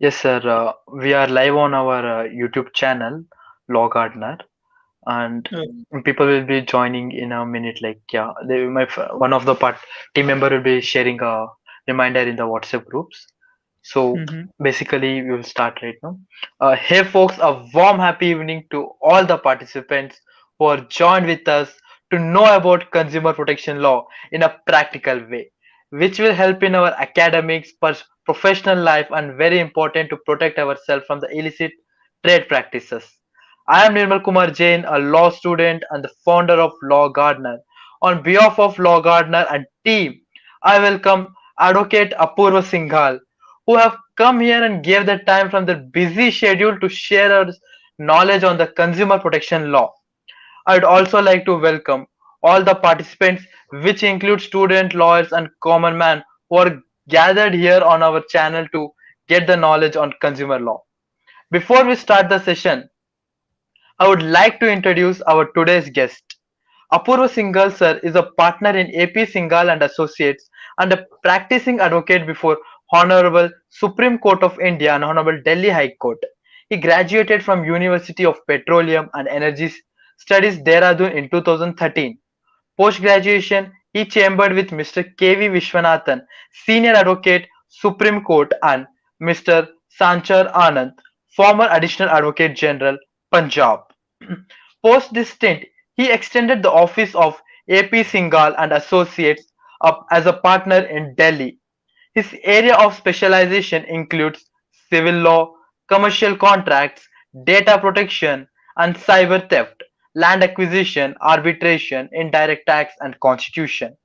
Yes, sir. We are live on our YouTube channel, Law Gardener, and Uh, people will be joining in a minute. Like, yeah, one of the team member will be sharing a reminder in the WhatsApp groups. So mhm. basically, we will start right now. Hey, folks, a warm, happy evening to all the participants who are joined with us to know about consumer protection law in a practical way, which will help in our academics, professional life, and very important to protect ourselves from the illicit trade practices. I am Nirmal Kumar Jain, a law student and the founder of Law Gardener. On behalf of Law Gardener and team, I welcome Advocate Apoorv Singhal, who have come here and gave their time from their busy schedule to share our knowledge on the consumer protection law. I would also like to welcome all the participants, which include students, lawyers, and common man who are gathered here on our channel to get the knowledge on consumer law. Before we start the session, I would like to introduce our today's guest. Apoorv Singhal sir is a partner in AP Singhal and Associates and a practicing advocate before Honorable Supreme Court of India and Honorable Delhi High Court. He graduated from University of Petroleum and Energy Studies Dehradun in 2013. Post-graduation, he chambered with Mr. K. V. Vishwanathan, Senior Advocate, Supreme Court, and Mr. Sanchar Anand, former Additional Advocate General, Punjab. Post this stint, he extended the office of A.P. Singhal and Associates up as a partner in Delhi. His area of specialization includes civil law, commercial contracts, data protection, and cyber theft, land acquisition, arbitration, indirect tax, and constitution.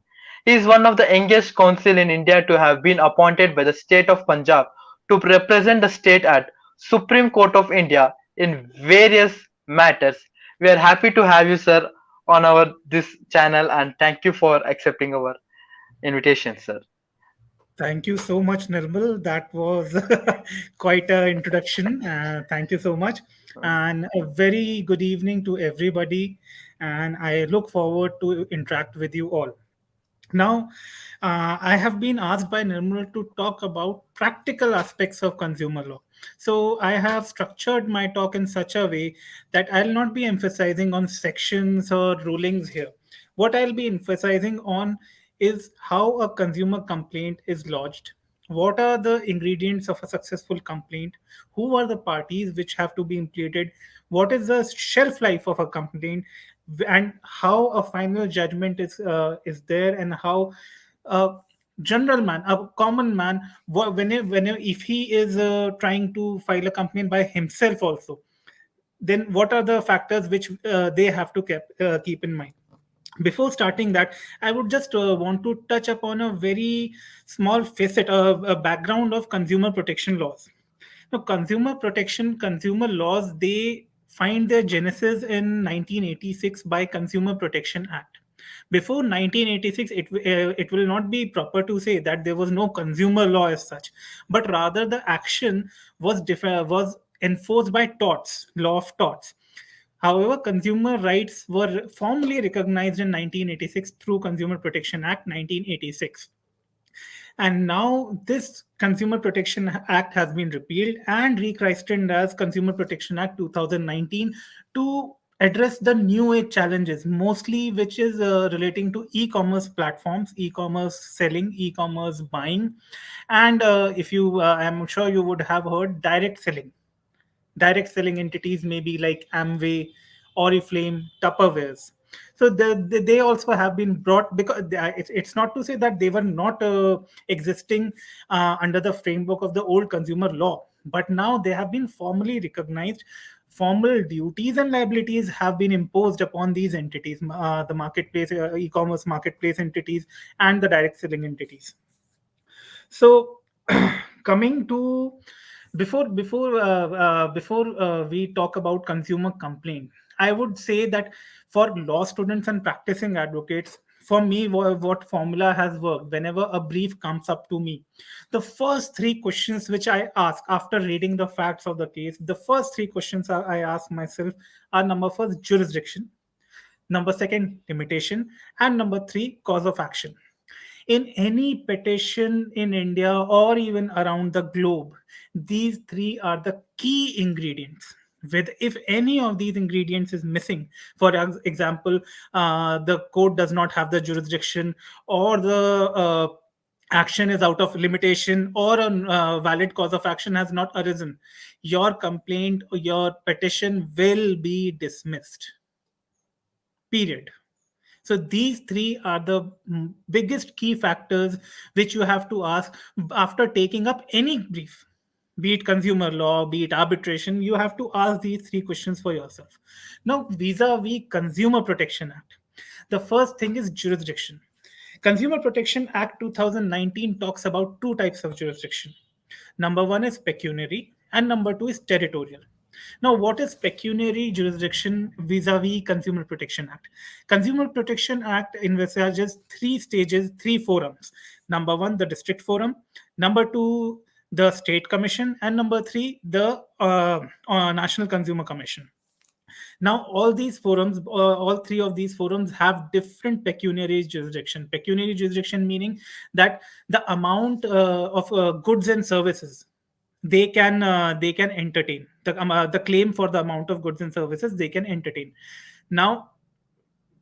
He is one of the youngest counsel in India to have been appointed by the state of Punjab to represent the state at Supreme Court of India in various matters. We are happy to have you, sir, on our this channel, and thank you for accepting our invitation, sir. Thank you so much, Nirmal. That was quite an introduction. Thank you so much. And a very good evening to everybody. And I look forward to interact with you all. Now, I have been asked by Nirmal to talk about practical aspects of consumer law. So I have structured my talk in such a way that I'll not be emphasizing on sections or rulings here. What I'll be emphasizing on is how a consumer complaint is lodged. What are the ingredients of a successful complaint? Who are the parties which have to be implicated? What is the shelf life of a complaint? And how a final judgment is there, and how a general man, a common man, if he is trying to file a complaint by himself also, then what are the factors which they have to keep in mind. Before starting that, I would just want to touch upon a very small facet, a background of consumer protection laws. Now, consumer laws, they find their genesis in 1986 by Consumer Protection Act. Before 1986, it will not be proper to say that there was no consumer law as such, but rather the action was enforced by torts, law of torts. However, consumer rights were formally recognized in 1986 through Consumer Protection Act 1986. And now this Consumer Protection Act has been repealed and rechristened as Consumer Protection Act 2019 to address the new age challenges, mostly which is relating to e-commerce platforms, e-commerce selling, e-commerce buying, and if you, I'm sure you would have heard direct selling. Direct selling entities may be like Amway, Oriflame, Tupperwares. So they also have been brought, because it's not to say that they were not existing under the framework of the old consumer law, but now they have been formally recognized. Formal duties and liabilities have been imposed upon these entities, the marketplace, e-commerce marketplace entities, and the direct selling entities. So, coming to before we talk about consumer complaint, I would say that for law students and practicing advocates, for me, what formula has worked whenever a brief comes up to me, the first three questions which I ask after reading the facts of the case, the first three questions I ask myself are: number first, jurisdiction; number second, limitation; and number three, cause of action. In any petition in India or even around the globe, these three are the key ingredients. With if any of these ingredients is missing, for example, the court does not have the jurisdiction, or the action is out of limitation, or a valid cause of action has not arisen, your complaint or your petition will be dismissed. Period. So these three are the biggest key factors which you have to ask after taking up any brief, be it consumer law, be it arbitration. You have to ask these three questions for yourself. Now, vis-a-vis Consumer Protection Act, the first thing is jurisdiction. Consumer Protection Act 2019 talks about two types of jurisdiction. Number one is pecuniary, and number two is territorial. Now, what is pecuniary jurisdiction vis-a-vis Consumer Protection Act? Consumer Protection Act envisages three stages, three forums. Number one, the district forum. Number two, the state commission. And number three, the National Consumer Commission. Now, all three of these forums have different pecuniary jurisdiction. Pecuniary jurisdiction meaning that the amount of goods and services they can entertain, the claim for the amount of goods and services they can entertain. Now,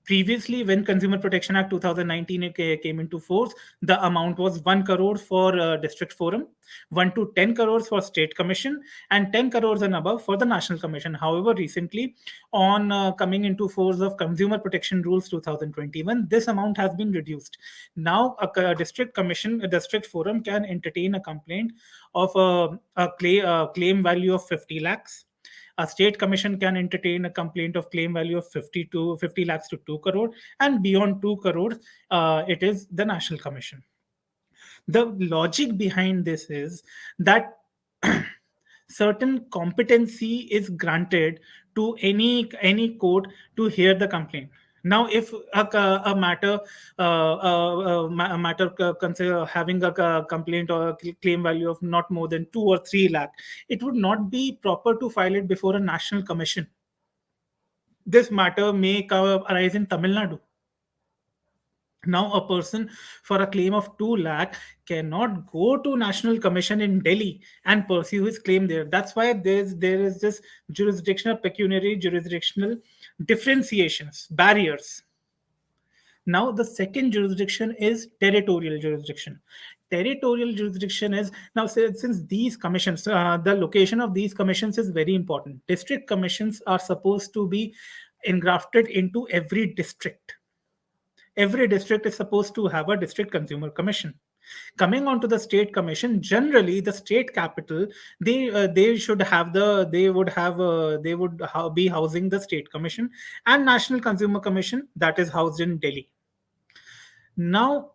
previously, when Consumer Protection Act 2019 came into force, the amount was 1 crore for district forum, 1 to 10 crores for state commission, and 10 crores and above for the national commission. However, recently, on coming into force of Consumer Protection Rules 2021, this amount has been reduced. Now, a district commission, a district forum can entertain a complaint of a claim value of 50 lakhs. A state commission can entertain a complaint of claim value of 50 lakhs to 2 crore, and beyond 2 crores, it is the national commission. The logic behind this is that certain competency is granted to any court to hear the complaint. Now, if a matter a matter consider having a complaint or a claim value of not more than 2 or 3 lakh, it would not be proper to file it before a national commission. This matter may arise in Tamil Nadu. Now, a person for a claim of 2 lakh cannot go to National Commission in Delhi and pursue his claim there. That's why there is this jurisdictional, pecuniary jurisdictional differentiations, barriers. Now, the second jurisdiction is territorial jurisdiction. Territorial jurisdiction is now, since these commissions, the location of these commissions is very important. District commissions are supposed to be engrafted into every district. Every district is supposed to have a district consumer commission. Coming on to the state commission, generally the state capital, they should have they would have be housing the state commission, and national consumer commission that is housed in Delhi. Now,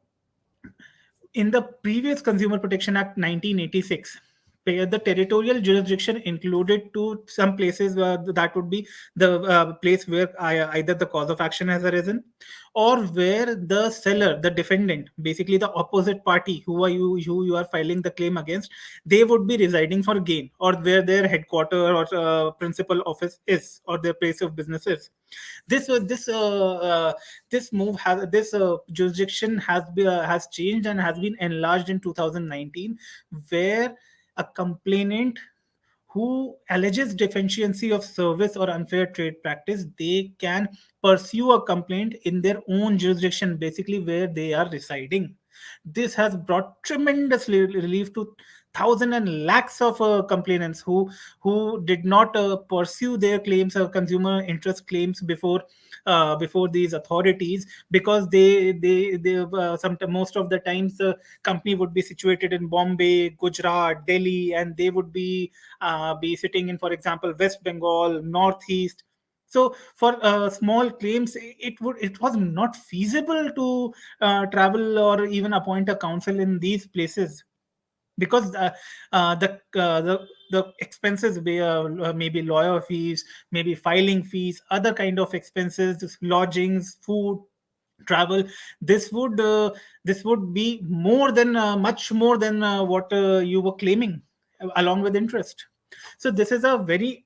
in the previous Consumer Protection Act 1986, the territorial jurisdiction included to some places that would be the place where either the cause of action has arisen, or where the seller, the defendant, basically the opposite party who you are filing the claim against, they would be residing for gain, or where their headquarter or principal office is, or their place of business is. This move has this jurisdiction has changed and has been enlarged in 2019, where a complainant who alleges deficiency of service or unfair trade practice, they can pursue a complaint in their own jurisdiction, basically where they are residing. This has brought tremendous relief to thousands and lakhs of complainants who did not pursue their claims or consumer interest claims before these authorities, because they most of the times the company would be situated in Bombay, Gujarat, Delhi, and they would be sitting in, for example, West Bengal, Northeast. So for small claims, it was not feasible to travel or even appoint a counsel in these places, because the expenses maybe lawyer fees, maybe filing fees, other kind of expenses, lodgings, food, travel. This would be more than much more than what you were claiming, along with interest. So this is a very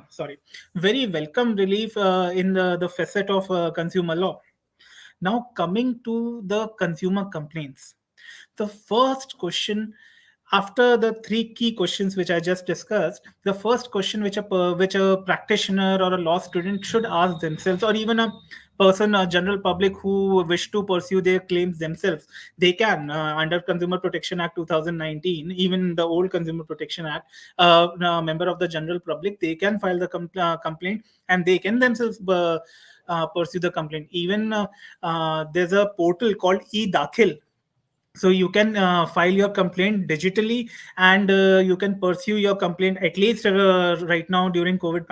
sorry, very welcome relief in the facet of consumer law. Now, coming to the consumer complaints, the first question after the three key questions which I just discussed, the first question which a practitioner or a law student should ask themselves, or even a person, a general public who wish to pursue their claims themselves, they can under Consumer Protection Act 2019, even the old Consumer Protection Act, a member of the general public, they can file the complaint, and they can themselves pursue the complaint. Even there's a portal called e-dakhil, so you can file your complaint digitally, and you can pursue your complaint, at least right now during COVID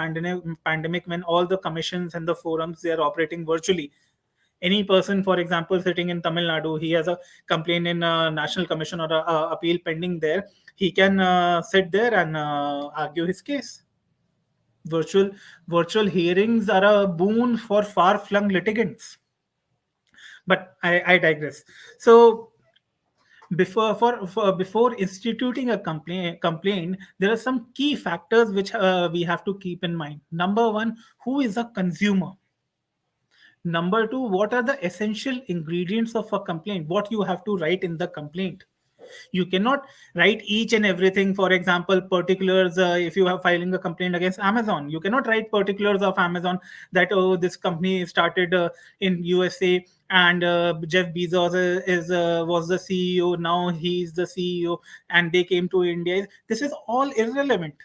pandemic, when all the commissions and the forums, they are operating virtually. Any person, for example, sitting in Tamil Nadu, he has a complaint in national commission or a appeal pending there, he can sit there and argue his case. Virtual hearings are a boon for far flung litigants. But I digress. So before instituting a complaint, there are some key factors which we have to keep in mind. Number one, who is a consumer? Number two, what are the essential ingredients of a complaint? What you have to write in the complaint? You cannot write each and everything. For example, particulars, if you are filing a complaint against Amazon, you cannot write particulars of Amazon, that oh, this company started in USA, and Jeff Bezos was the CEO, now he's the CEO, and they came to India. This is all irrelevant.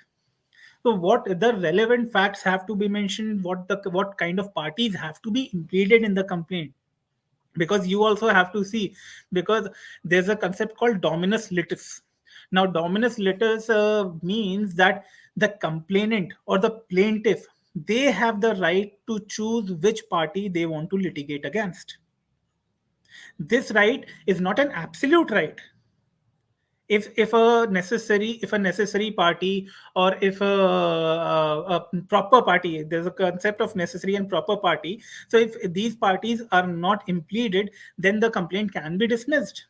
So what the relevant facts have to be mentioned, what kind of parties have to be included in the complaint, because you also have to see, because there's a concept called dominus litis. Now, dominus litis means that the complainant or the plaintiff, they have the right to choose which party they want to litigate against. This right is not an absolute right. If a necessary party, or if a proper party, there's a concept of necessary and proper party. So if these parties are not impleaded, then the complaint can be dismissed,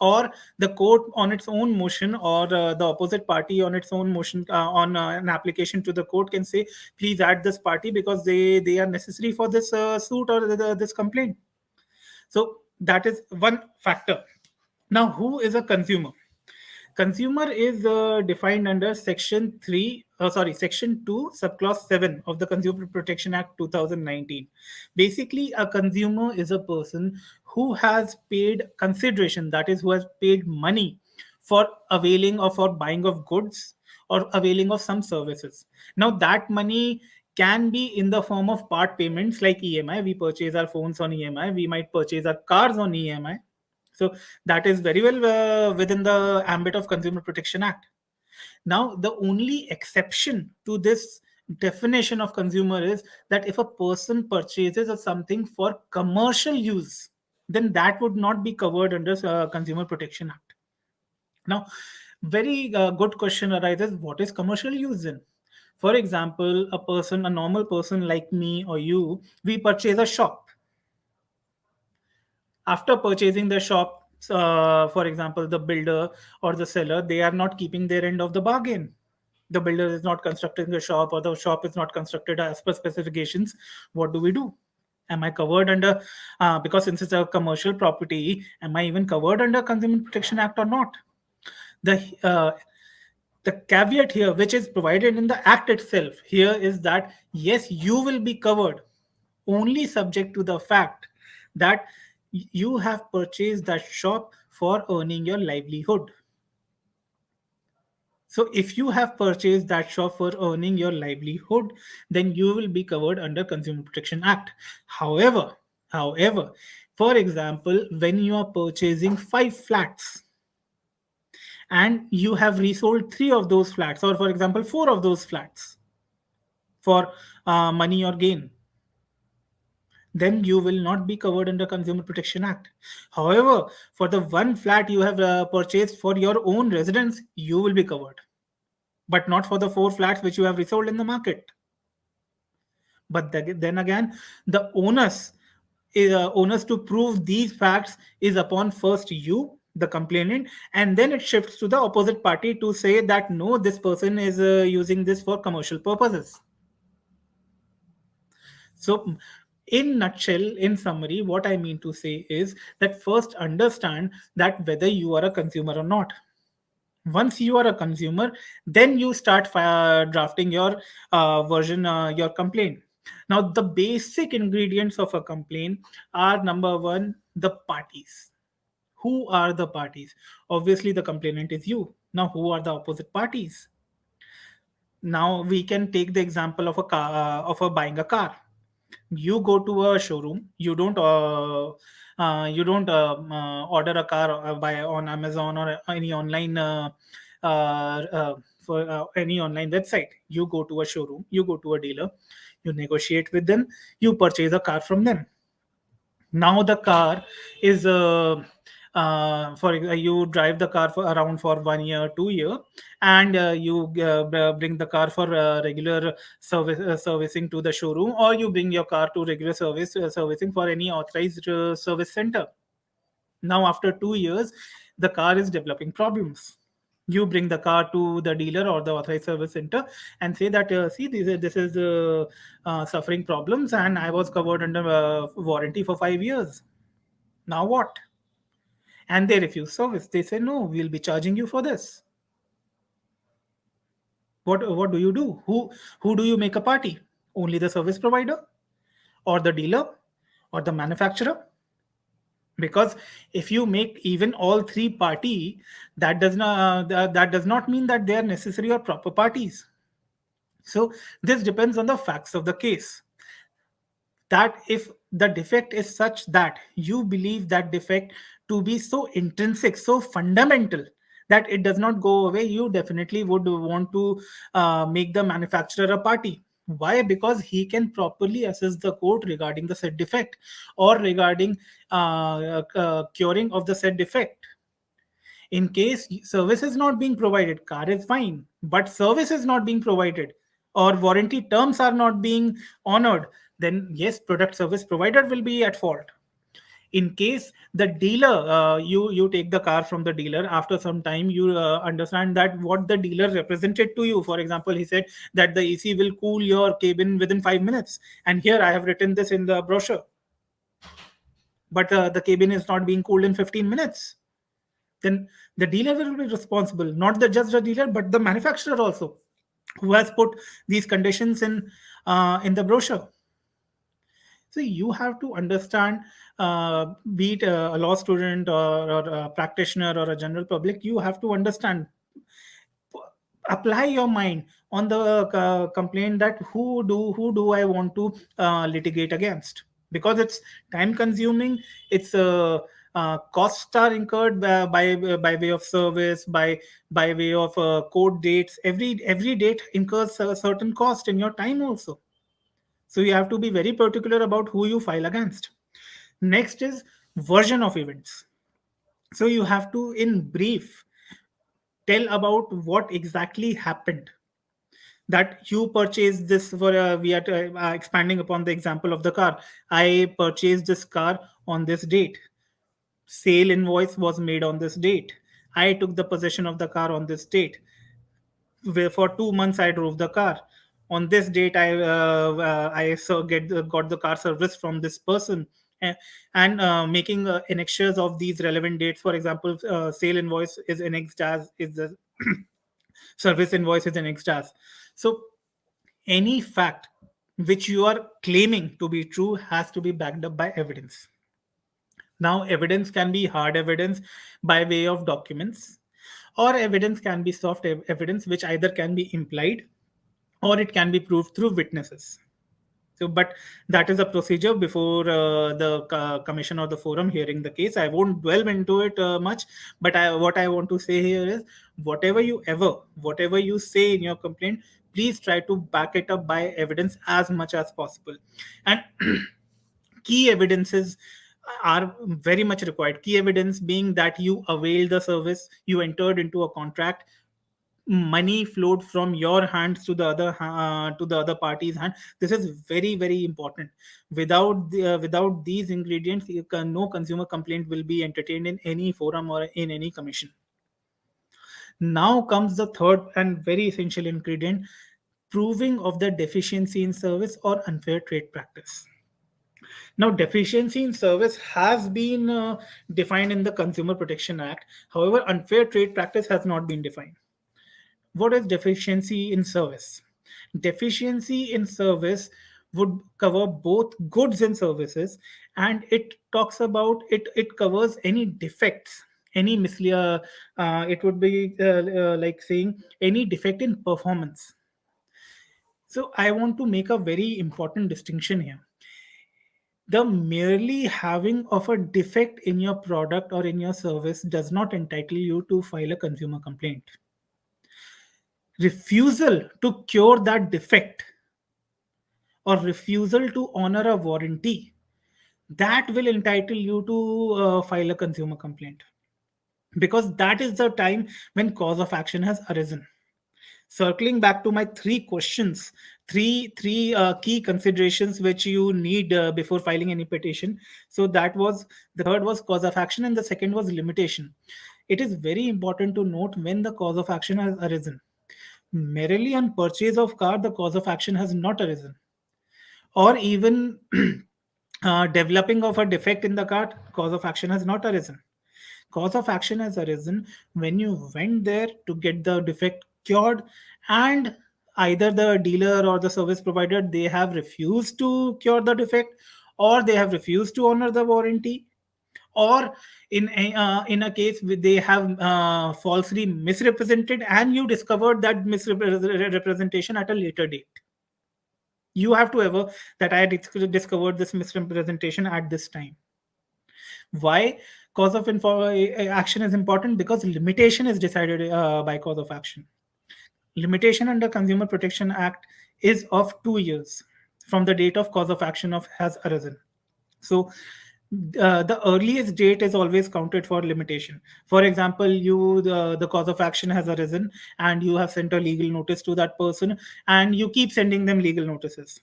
or the court on its own motion, or the opposite party on its own motion, on an application to the court, can say, please add this party because they are necessary for this suit, or this complaint. So that is one factor. Now, who is a consumer? Consumer is defined under Section 2, Subclause 7 of the Consumer Protection Act 2019. Basically, a consumer is a person who has paid consideration, that is, who has paid money for availing of or buying of goods, or availing of some services. Now, that money can be in the form of part payments like EMI. We purchase our phones on EMI, we might purchase our cars on EMI. So that is very well within the ambit of Consumer Protection Act. Now, the only exception to this definition of consumer is that if a person purchases something for commercial use, then that would not be covered under Consumer Protection Act. Now, very good question arises: what is commercial use then? For example, a normal person like me or you, we purchase a shop. After purchasing the shop, for example, the builder or the seller, they are not keeping their end of the bargain. The builder is not constructing the shop, or the shop is not constructed as per specifications. What do we do? Am I covered under, because since it's a commercial property, am I even covered under Consumer Protection Act or not? The the caveat here, which is provided in the act itself, here is that yes, you will be covered, only subject to the fact that you have purchased that shop for earning your livelihood. So if you have purchased that shop for earning your livelihood, then you will be covered under Consumer Protection Act. However, for example, when you are purchasing 5 flats and you have resold 3 of those flats, or for example, 4 of those flats for money or gain, then you will not be covered under Consumer Protection Act. However, for the one flat you have purchased for your own residence, you will be covered, but not for the 4 flats which you have resold in the market. But then again, the onus to prove these facts is upon first you, the complainant, and then it shifts to the opposite party to say that no, this person is using this for commercial purposes. So In nutshell, in summary, what I mean to say is that first understand that whether you are a consumer or not. Once you are a consumer, then you start drafting your your complaint. Now the basic ingredients of a complaint are: number one, the parties. Who are the parties? Obviously the complainant is you. Now who are the opposite parties? Now we can take the example of a car, of a buying a car. You go to a showroom, you don't order a car by on Amazon or any online for any online website. You go to a showroom, you go to a dealer, you negotiate with them, you purchase a car from them. Now the car is you drive the car for around for 1 year 2 year, and you bring the car for regular servicing to the showroom, or you bring your car to regular servicing for any authorized service center. Now after 2 years, the car is developing problems. You bring the car to the dealer or the authorized service center and say that, see, this is suffering problems, and I was covered under warranty for 5 years. Now what? And they refuse service. They say, no, we'll be charging you for this. What do you do? Who do you make a party? Only the service provider, or the dealer, or the manufacturer? Because if you make even all three party, that does not mean that they are necessary or proper parties. So this depends on the facts of the case. That if the defect is such that you believe that defect to be so intrinsic, so fundamental, that it does not go away, you definitely would want to make the manufacturer a party. Why? Because he can properly assess the court regarding the said defect, or regarding curing of the said defect. In case service is not being provided, car is fine, but service is not being provided, or warranty terms are not being honored, then yes, product service provider will be at fault. In case the dealer, you take the car from the dealer, after some time you understand that what the dealer represented to you, for example, he said that the AC will cool your cabin within 5 minutes, and here I have written this in the brochure, but the cabin is not being cooled in 15 minutes. Then the dealer will be responsible, not just the dealer, but the manufacturer also, who has put these conditions in the brochure. So you have to understand, be it a law student, or a practitioner, or a general public, you have to understand, apply your mind on the complaint, that who do I want to litigate against, because it's time consuming. It's costs are incurred by way of service, by way of court dates. Every date incurs a certain cost in your time also. So you have to be very particular about who you file against. Next is version of events. So you have to, in brief, tell about what exactly happened. That you purchased this for we are expanding upon the example of the car. I purchased this car on this date. Sale invoice was made on this date. I took the possession of the car on this date. Where for 2 months I drove the car. On this date, got the car service from this person. And making annexures of these relevant dates. For example, sale invoice is annexed as, is the service invoice is annexed as. So any fact which you are claiming to be true has to be backed up by evidence. Now, evidence can be hard evidence by way of documents, or evidence can be soft evidence, which either can be implied or it can be proved through witnesses. So, but that is a procedure before the commission or the forum hearing the case. I won't delve into it much, but what I want to say here is, whatever you say in your complaint, please try to back it up by evidence as much as possible. And key evidences are very much required. Key evidence being that you availed the service, you entered into a contract, money flowed from your hands to the other party's hand. This is very, very important. Without these ingredients, no consumer complaint will be entertained in any forum or in any commission. Now comes the third and very essential ingredient: proving of the deficiency in service or unfair trade practice. Now, deficiency in service has been defined in the Consumer Protection Act. However, unfair trade practice has not been defined. What is deficiency in service? Deficiency in service would cover both goods and services, and it talks about it covers any defects, any it would be like saying any defect in performance. So I want to make a very important distinction here. The merely having of a defect in your product or in your service does not entitle you to file a consumer complaint. Refusal to cure that defect or refusal to honor a warranty, that will entitle you to file a consumer complaint, because that is the time when cause of action has arisen. Circling back to my three questions, three key considerations which you need before filing any petition. So that was, the third was cause of action and the second was limitation. It is very important to note when the cause of action has arisen. Merely on purchase of car, the cause of action has not arisen, or even developing of a defect in the car, cause of action has not arisen. Cause of action has arisen when you went there to get the defect cured, and either the dealer or the service provider, they have refused to cure the defect, or they have refused to honor the warranty, or in a case where they have falsely misrepresented and you discovered that misrepresentation at a later date. You have to ever that I discovered this misrepresentation at this time. Why cause of action is important? Because limitation is decided by cause of action. Limitation under Consumer Protection Act is of 2 years from the date of cause of action of has arisen. So the earliest date is always counted for limitation. For example, the cause of action has arisen and you have sent a legal notice to that person, and you keep sending them legal notices,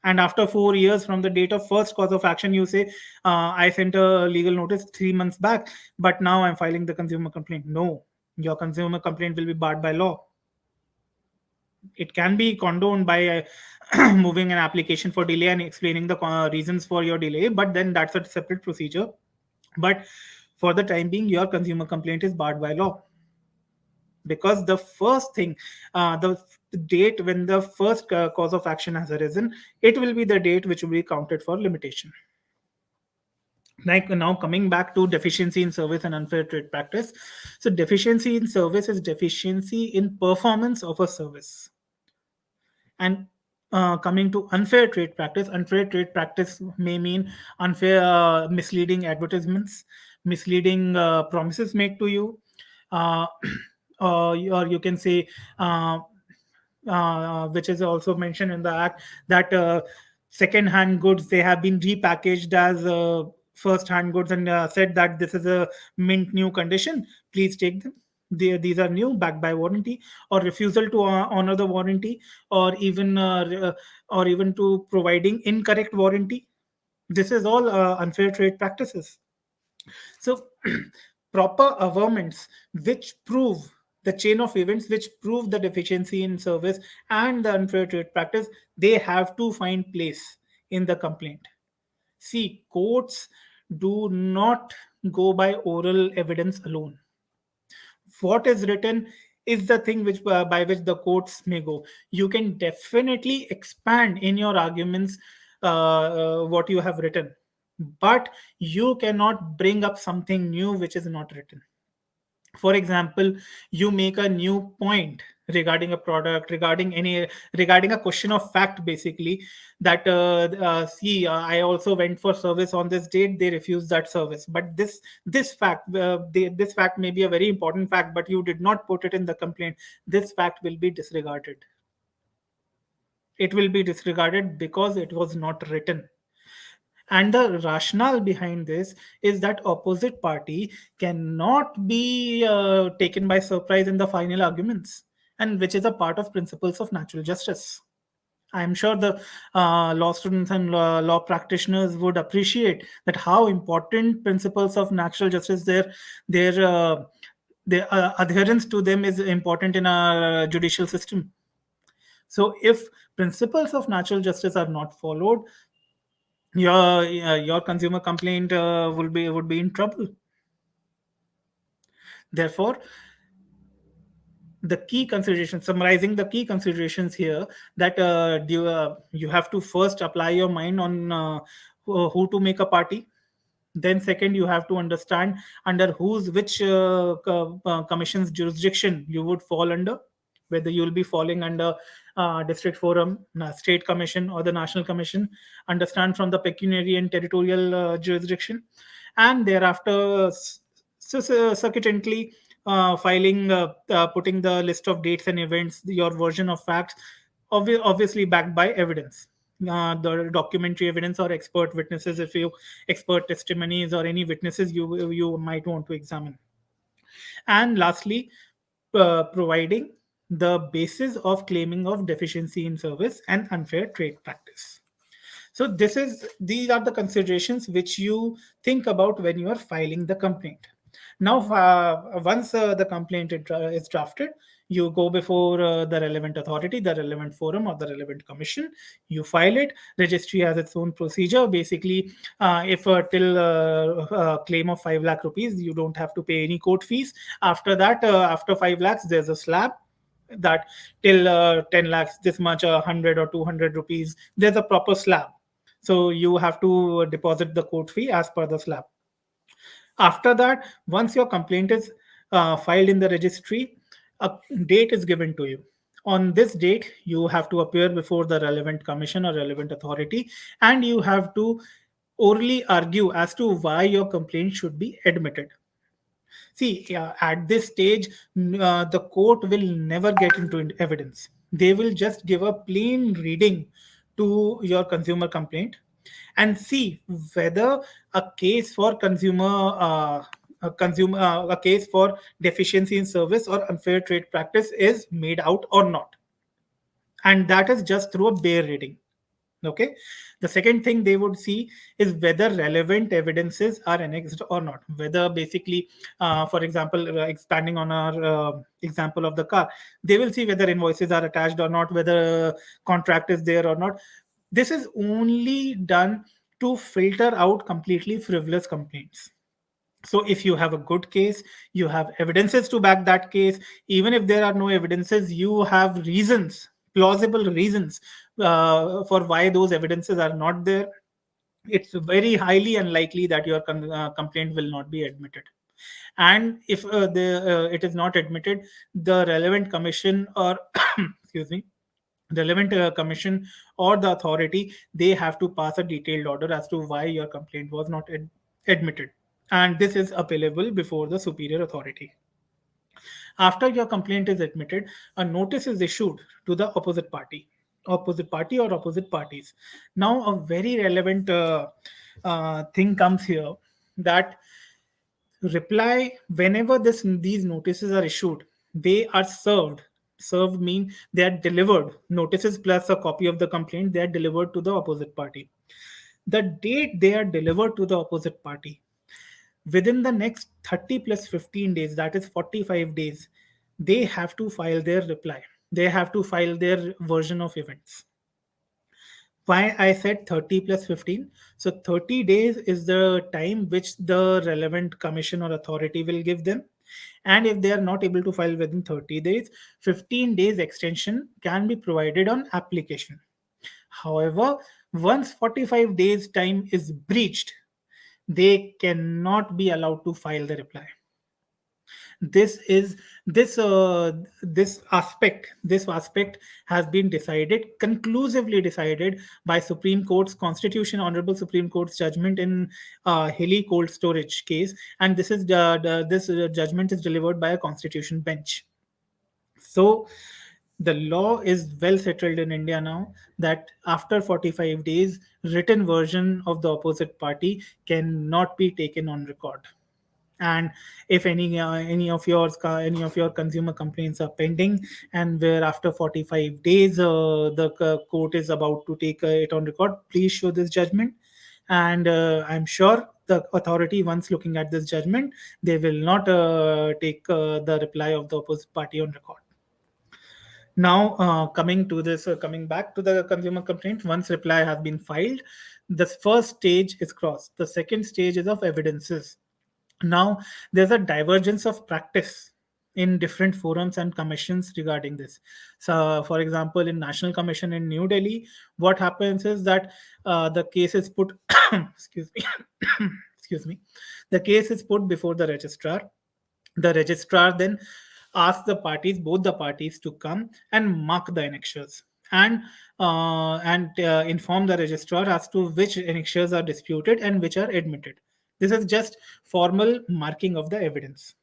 and after 4 years from the date of first cause of action, you say, I sent a legal notice 3 months back, but now I'm filing the consumer complaint. No, your consumer complaint will be barred by law. It can be condoned by moving an application for delay and explaining the reasons for your delay, but then that's a separate procedure. But for the time being, your consumer complaint is barred by law, because the first thing, the date when the first cause of action has arisen, it will be the date which will be counted for limitation. Like, now coming back to deficiency in service and unfair trade practice. So deficiency in service is deficiency in performance of a service. And coming to unfair trade practice may mean unfair, misleading advertisements, misleading promises made to you, uh, or you can say, uh, which is also mentioned in the act, that second-hand goods, they have been repackaged as first-hand goods, and said that this is a mint new condition. Please take them. These are new, backed by warranty, or refusal to honor the warranty, or even to providing incorrect warranty. This is all unfair trade practices. So, proper averments which prove the chain of events which prove the deficiency in service and the unfair trade practice, they have to find place in the complaint. See, courts do not go by oral evidence alone. What is written is the thing which by which the courts may go. You can definitely expand in your arguments what you have written, but you cannot bring up something new which is not written. For example, you make a new point regarding a product, regarding a question of fact, basically, that see, I also went for service on this date, they refused that service, but this fact may be a very important fact, but you did not put it in the complaint. This fact will be disregarded. It will be disregarded because it was not written. And the rationale behind this is that opposite party cannot be taken by surprise in the final arguments, and which is a part of principles of natural justice. I'm sure the law students and law practitioners would appreciate that how important principles of natural justice, their adherence to them is important in our judicial system. So if principles of natural justice are not followed, your consumer complaint would be in trouble. Therefore, the key considerations, summarizing the key considerations here, that you have to first apply your mind on who to make a party. Then second, you have to understand under which commission's jurisdiction you would fall under, whether you will be falling under district forum, state commission, or the national commission. Understand from the pecuniary and territorial jurisdiction, and thereafter subsequently filing, putting the list of dates and events, your version of facts, obviously backed by evidence, the documentary evidence or expert witnesses, if you expert testimonies or any witnesses you might want to examine. And lastly, providing the basis of claiming of deficiency in service and unfair trade practice. So these are the considerations which you think about when you are filing the complaint. Now, once the complaint is drafted, you go before the relevant authority, the relevant forum, or the relevant commission. You file it. Registry has its own procedure. Basically, if till claim of 5 lakh rupees, you don't have to pay any court fees. After that, after 5 lakhs, there's a slab that till 10 lakhs, this much, 100 or 200 rupees, there's a proper slab. So you have to deposit the court fee as per the slab. After that, once your complaint is filed in the registry, a date is given to you. On this date, you have to appear before the relevant commission or relevant authority, and you have to orally argue as to why your complaint should be admitted. See, at this stage, the court will never get into evidence. They will just give a plain reading to your consumer complaint and see whether a case for a case for deficiency in service or unfair trade practice is made out or not. And that is just through a bare reading. Okay. The second thing they would see is whether relevant evidences are annexed or not. Whether basically, for example, expanding on our example of the car, they will see whether invoices are attached or not, whether contract is there or not. This is only done to filter out completely frivolous complaints. So if you have a good case, you have evidences to back that case. Even if there are no evidences, you have reasons, plausible reasons for why those evidences are not there. It's very highly unlikely that your complaint will not be admitted. And if it is not admitted, the relevant commission or excuse me, relevant commission or the authority, they have to pass a detailed order as to why your complaint was not admitted, and this is appealable before the superior authority. After your complaint is admitted, a notice is issued to the opposite party or opposite parties. Now, a very relevant thing comes here, that reply, whenever these notices are issued, they are served mean they are delivered. Notices plus a copy of the complaint, they are delivered to the opposite party. The date they are delivered to the opposite party, within the next 30 plus 15 days, that is 45 days, they have to file their reply. They have to file their version of events. Why I said 30 plus 15? So 30 days is the time which the relevant commission or authority will give them. And if they are not able to file within 30 days, 15 days extension can be provided on application. However, once 45 days time is breached, they cannot be allowed to file the reply. This is this aspect has been decided, conclusively decided, by Supreme Court's constitution, honorable Supreme Court's judgment in Hilly cold storage case, and this judgment is delivered by a constitution bench. So the law is well settled in India now, that after 45 days, written version of the opposite party cannot be taken on record. And if any of your consumer complaints are pending, and where after 45 days the court is about to take it on record, please show this judgment. And I'm sure the authority, once looking at this judgment, they will not take the reply of the opposite party on record. Now, coming back to the consumer complaint, once reply has been filed, the first stage is crossed. The second stage is of evidences. Now, there's a divergence of practice in different forums and commissions regarding this. So, for example, in National Commission in New Delhi, what happens is that the case is put, excuse me, excuse me, the case is put before the registrar. The registrar then asks both the parties, to come and mark the annexures and inform the registrar as to which annexures are disputed and which are admitted. This is just formal marking of the evidence.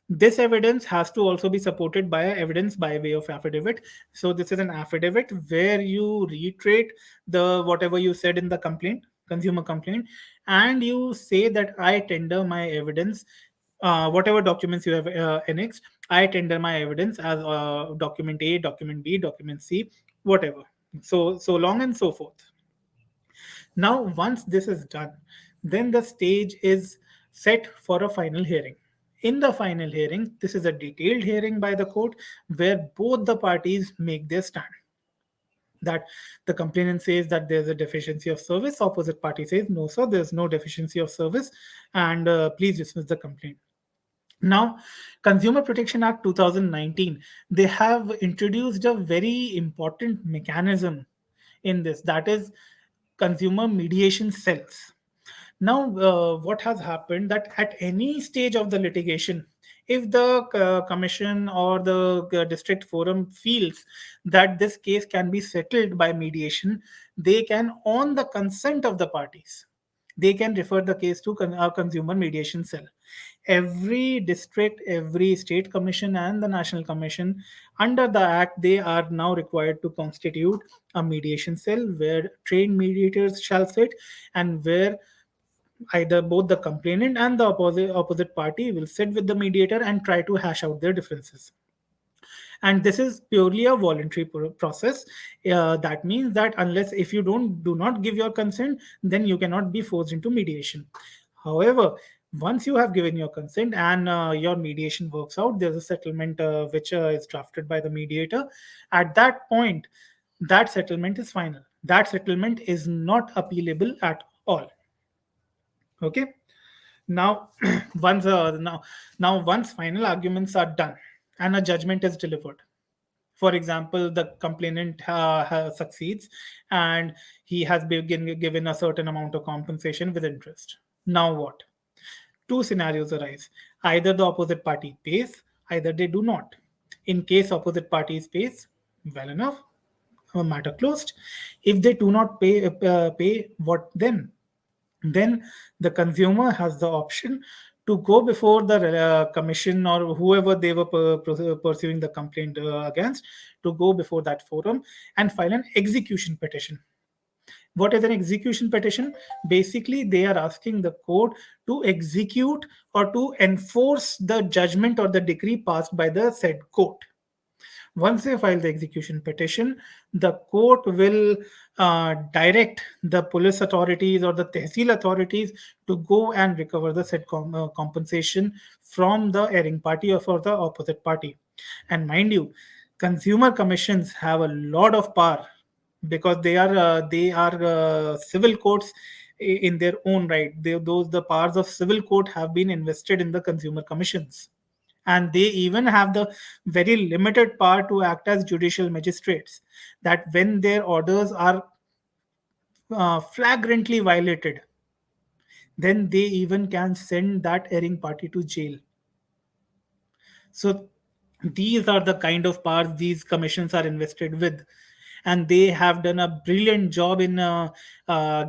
This evidence has to also be supported by evidence by way of affidavit. So this is an affidavit where you reiterate the whatever you said in the complaint, consumer complaint, and you say that I tender my evidence, whatever documents you have annexed, I tender my evidence as document A, document B, document C, whatever. So long and so forth. Now, once this is done, then the stage is set for a final hearing. In the final hearing, this is a detailed hearing by the court where both the parties make their stand. That the complainant says that there's a deficiency of service, opposite party says, no, sir, there's no deficiency of service, and please dismiss the complaint. Now, Consumer Protection Act 2019, they have introduced a very important mechanism in this, that is consumer mediation cells. Now, what has happened that at any stage of the litigation, if the commission or the district forum feels that this case can be settled by mediation, they can, on the consent of the parties, they can refer the case to a consumer mediation cell. Every district, every state commission, and the national commission under the act, they are now required to constitute a mediation cell where trained mediators shall sit, and where either both the complainant and the opposite party will sit with the mediator and try to hash out their differences. And this is purely a voluntary process. That means that unless if you do not give your consent, then you cannot be forced into mediation. However, once you have given your consent and your mediation works out, there's a settlement which is drafted by the mediator. At that point, that settlement is final. That settlement is not appealable at all. Okay. Now, once final arguments are done and a judgment is delivered, for example, the complainant succeeds and he has been given a certain amount of compensation with interest. Now what? Two scenarios arise. Either the opposite party pays, either they do not. In case opposite parties pays, well enough, matter closed. If they do not pay, what then? Then the consumer has the option to go before the commission or whoever they were pursuing the complaint against, to go before that forum and file an execution petition. What is an execution petition? Basically, they are asking the court to execute or to enforce the judgment or the decree passed by the said court. Once they file the execution petition, the court will direct the police authorities or the tehsil authorities to go and recover the said compensation from the erring party or for the opposite party. And mind you, consumer commissions have a lot of power because they are civil courts in their own right. The powers of civil court have been invested in the consumer commissions, and they even have the very limited power to act as judicial magistrates, that when their orders are flagrantly violated, then they even can send that erring party to jail. So these are the kind of powers these commissions are invested with, and they have done a brilliant job in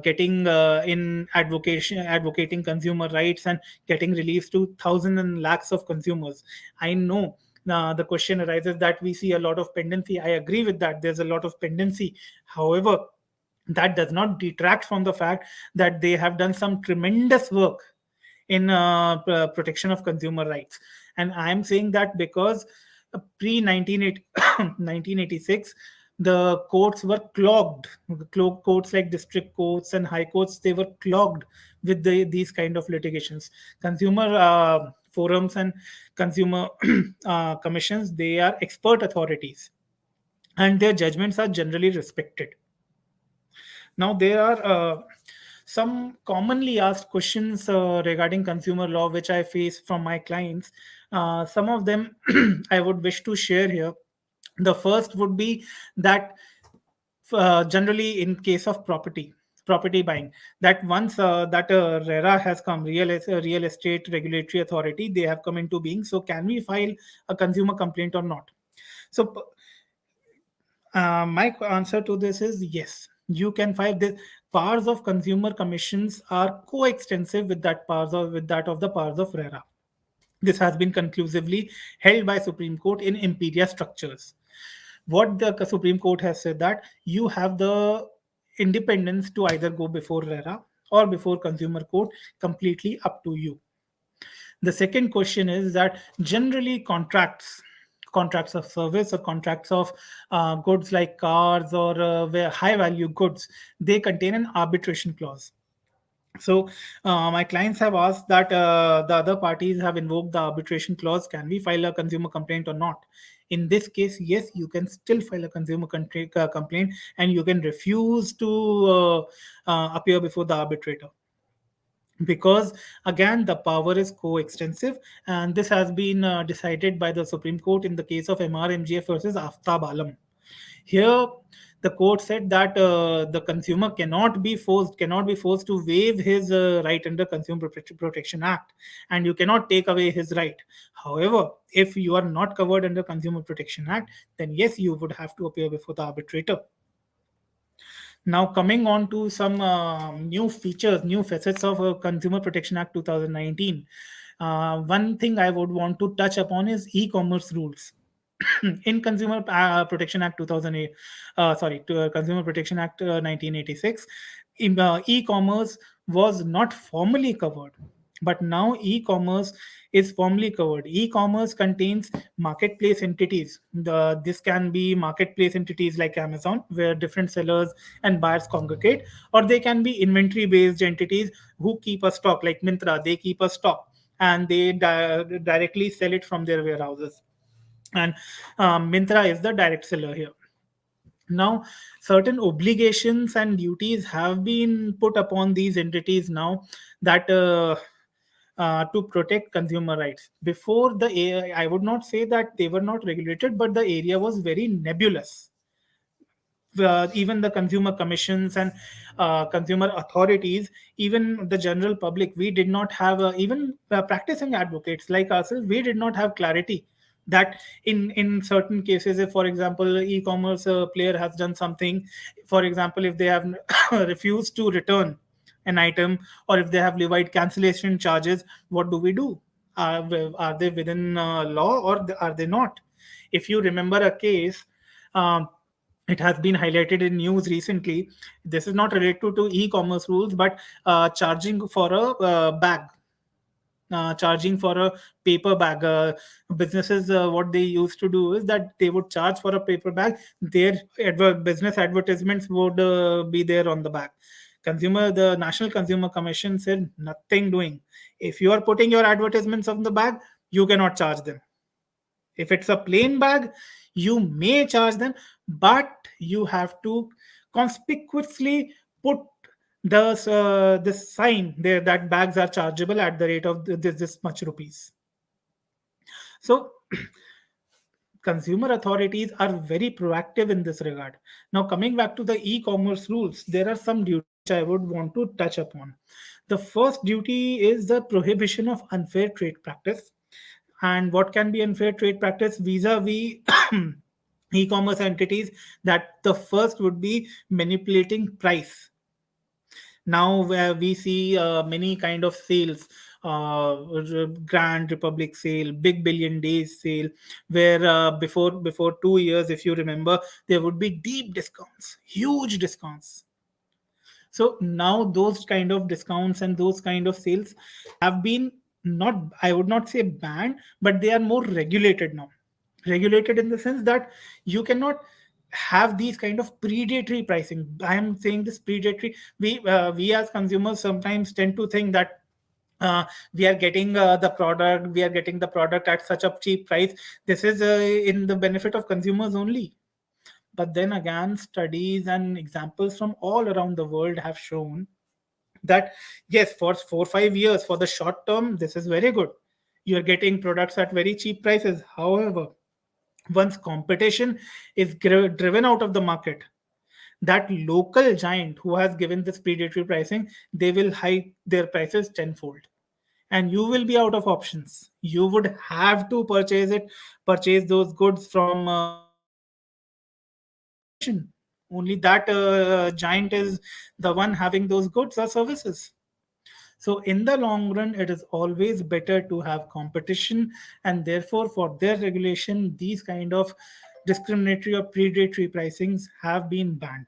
getting in advocating consumer rights and getting reliefs to thousands and lakhs of consumers. I know the question arises that we see a lot of pendency. I agree with that. There's a lot of pendency. However, that does not detract from the fact that they have done some tremendous work in protection of consumer rights. And I'm saying that because pre 1986, the courts were clogged. Courts like district courts and high courts, they were clogged with these kind of litigations. Consumer forums and consumer commissions, they are expert authorities. and their judgments are generally respected. Now, there are some commonly asked questions regarding consumer law which I face from my clients. Some of them I would wish to share here. The first would be that generally in case of property buying, that once that RERA has come, real estate regulatory authority, they have come into being. So can we file a consumer complaint or not? So my answer to this is yes. You can file this. Powers of consumer commissions are coextensive with that of the powers of RERA. This has been conclusively held by Supreme Court in Imperia structures. What the Supreme Court has said that you have the independence to either go before RERA or before Consumer Court, completely up to you. The second question is that generally contracts of service or contracts of goods like cars or where high value goods, they contain an arbitration clause. So my clients have asked that the other parties have invoked the arbitration clause. Can we file a consumer complaint or not? In this case, yes, you can still file a complaint, and you can refuse to appear before the arbitrator, because again the power is coextensive, and this has been decided by the Supreme Court in the case of MRMGF versus Aftab Alam. Here the court said that the consumer cannot be forced to waive his right under Protection Act, and you cannot take away his right. However, if you are not covered under Consumer Protection Act, then yes, you would have to appear before the arbitrator. Now, coming on to some new features, new facets of Consumer Protection Act 2019. One thing I would want to touch upon is e-commerce rules. In Consumer Protection Act 2008, Consumer Protection Act 1986, e-commerce was not formally covered, but now e-commerce is formally covered. E-commerce contains marketplace entities. This can be marketplace entities like Amazon, where different sellers and buyers congregate, or they can be inventory-based entities who keep a stock, like Mintra. They keep a stock and they directly sell it from their warehouses, and Mintra is the direct seller here. Now, certain obligations and duties have been put upon these entities now, that to protect consumer rights. Before the I would not say that they were not regulated, but the area was very nebulous. Even the consumer commissions and consumer authorities, even the general public, we did not have even practicing advocates like ourselves, we did not have clarity that in certain cases, if for example e-commerce player has done something, for example if they have refused to return an item, or if they have levied cancellation charges, what do we do? Are they within law, or are they not? If you remember a case, um, it has been highlighted in news recently. This is not related to e-commerce rules, but charging for a bag, charging for a paper bag. Businesses, what they used to do is that they would charge for a paper bag. Their business advertisements would be there on the bag. The National Consumer Commission said nothing doing. If you are putting your advertisements on the bag, you cannot charge them. If it's a plain bag, you may charge them, but you have to conspicuously put the sign there that bags are chargeable at the rate of this much rupees. So consumer authorities are very proactive in this regard. Now, coming back to the e-commerce rules, there are some duties which I would want to touch upon. The first duty is the prohibition of unfair trade practice. And what can be unfair trade practice vis-a-vis e-commerce entities? That the first would be manipulating price. Now where we see many kind of sales, Grand Republic sale, Big Billion Days sale, where before 2 years, if you remember, there would be deep discounts, huge discounts. So now those kind of discounts and those kind of sales have been, not, I would not say banned, but they are more regulated now. Regulated in the sense that you cannot have these kind of predatory pricing. I am saying this predatory. We as consumers sometimes tend to think that we are getting the product at such a cheap price. This is in the benefit of consumers only. But then again, studies and examples from all around the world have shown that yes, for 4 5 years, for the short term, this is very good. You're getting products at very cheap prices. However, once competition is driven out of the market, that local giant who has given this predatory pricing, they will hike their prices tenfold, and you will be out of options. You would have to purchase those goods from competition. Only that giant is the one having those goods or services. So in the long run, it is always better to have competition, and therefore, for their regulation, these kind of discriminatory or predatory pricings have been banned.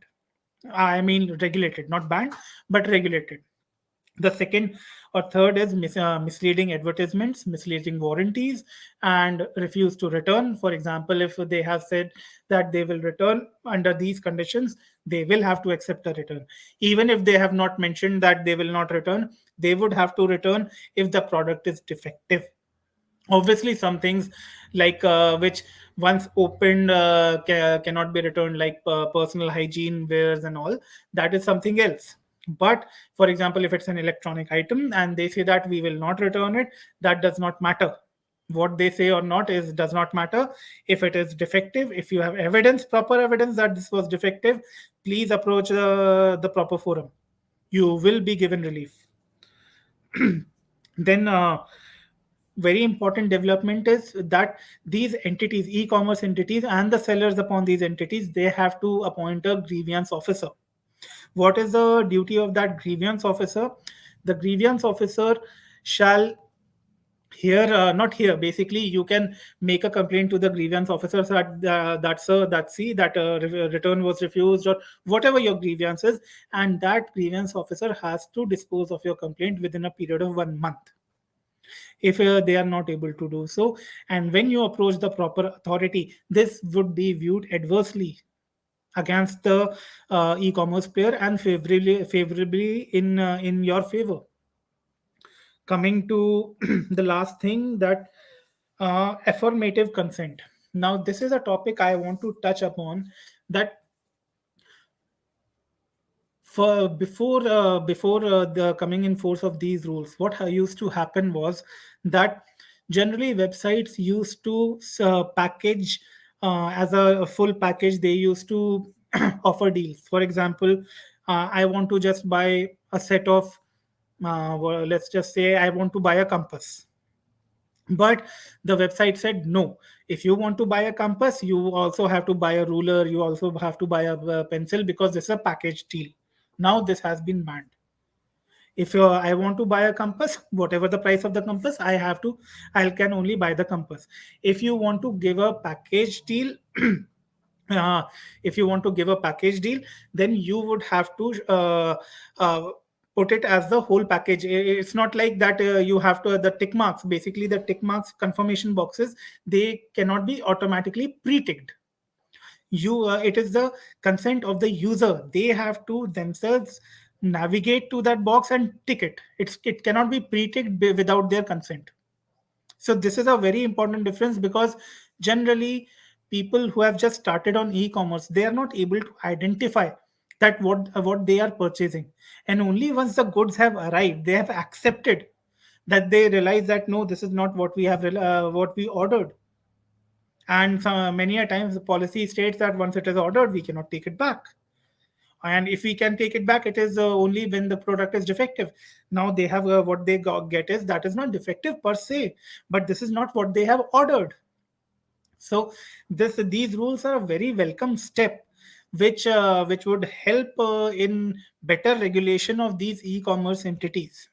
I mean, regulated, not banned, but regulated. The second or third is misleading advertisements, misleading warranties, and refuse to return. For example, if they have said that they will return under these conditions, they will have to accept a return. Even if they have not mentioned that they will not return, they would have to return if the product is defective. Obviously, some things like which once opened cannot be returned, like personal hygiene wares and all, that is something else. But for example, if it's an electronic item and they say that we will not return it, that does not matter. What they say or not is does not matter. If it is defective, if you have evidence, proper evidence that this was defective, please approach the proper forum. You will be given relief. Then very important development is that these entities, e-commerce entities, and the sellers upon these entities, they have to appoint a grievance officer. What is the duty of that grievance officer? The grievance officer shall here not here basically, you can make a complaint to the grievance officer that that see that return was refused, or whatever your grievance is, and that grievance officer has to dispose of your complaint within a period of 1 month. If they are not able to do so, and when you approach the proper authority, this would be viewed adversely against the e-commerce player and favorably in your favor. Coming to the last thing, that affirmative consent. Now this is a topic I want to touch upon, that for before the coming in force of these rules, what used to happen was that generally websites used to package as a full package. They used to offer deals. For example, I want to just buy a set of well, let's just say I want to buy a compass, but the website said no. If you want to buy a compass, you also have to buy a ruler, you also have to buy a pencil, because this is a package deal. Now this has been banned. If I want to buy a compass, whatever the price of the compass, I can only buy the compass. If you want to give a package deal, uh, if you want to give a package deal, then you would have to uh, put it as the whole package. It's not like that you have to the tick marks. Basically, the tick marks confirmation boxes, they cannot be automatically pre-ticked. It is the consent of the user. They have to themselves navigate to that box and tick it. It cannot be pre-ticked without their consent. So this is a very important difference, because generally people who have just started on e-commerce, they are not able to identify that what they are purchasing. And only once the goods have arrived, they have accepted, that they realize that no, this is not what what we ordered. And many a times the policy states that once it is ordered, we cannot take it back. And if we can take it back, it is only when the product is defective. Now they have what they get is that is not defective per se, but this is not what they have ordered. So these rules are a very welcome step, which would help in better regulation of these e-commerce entities.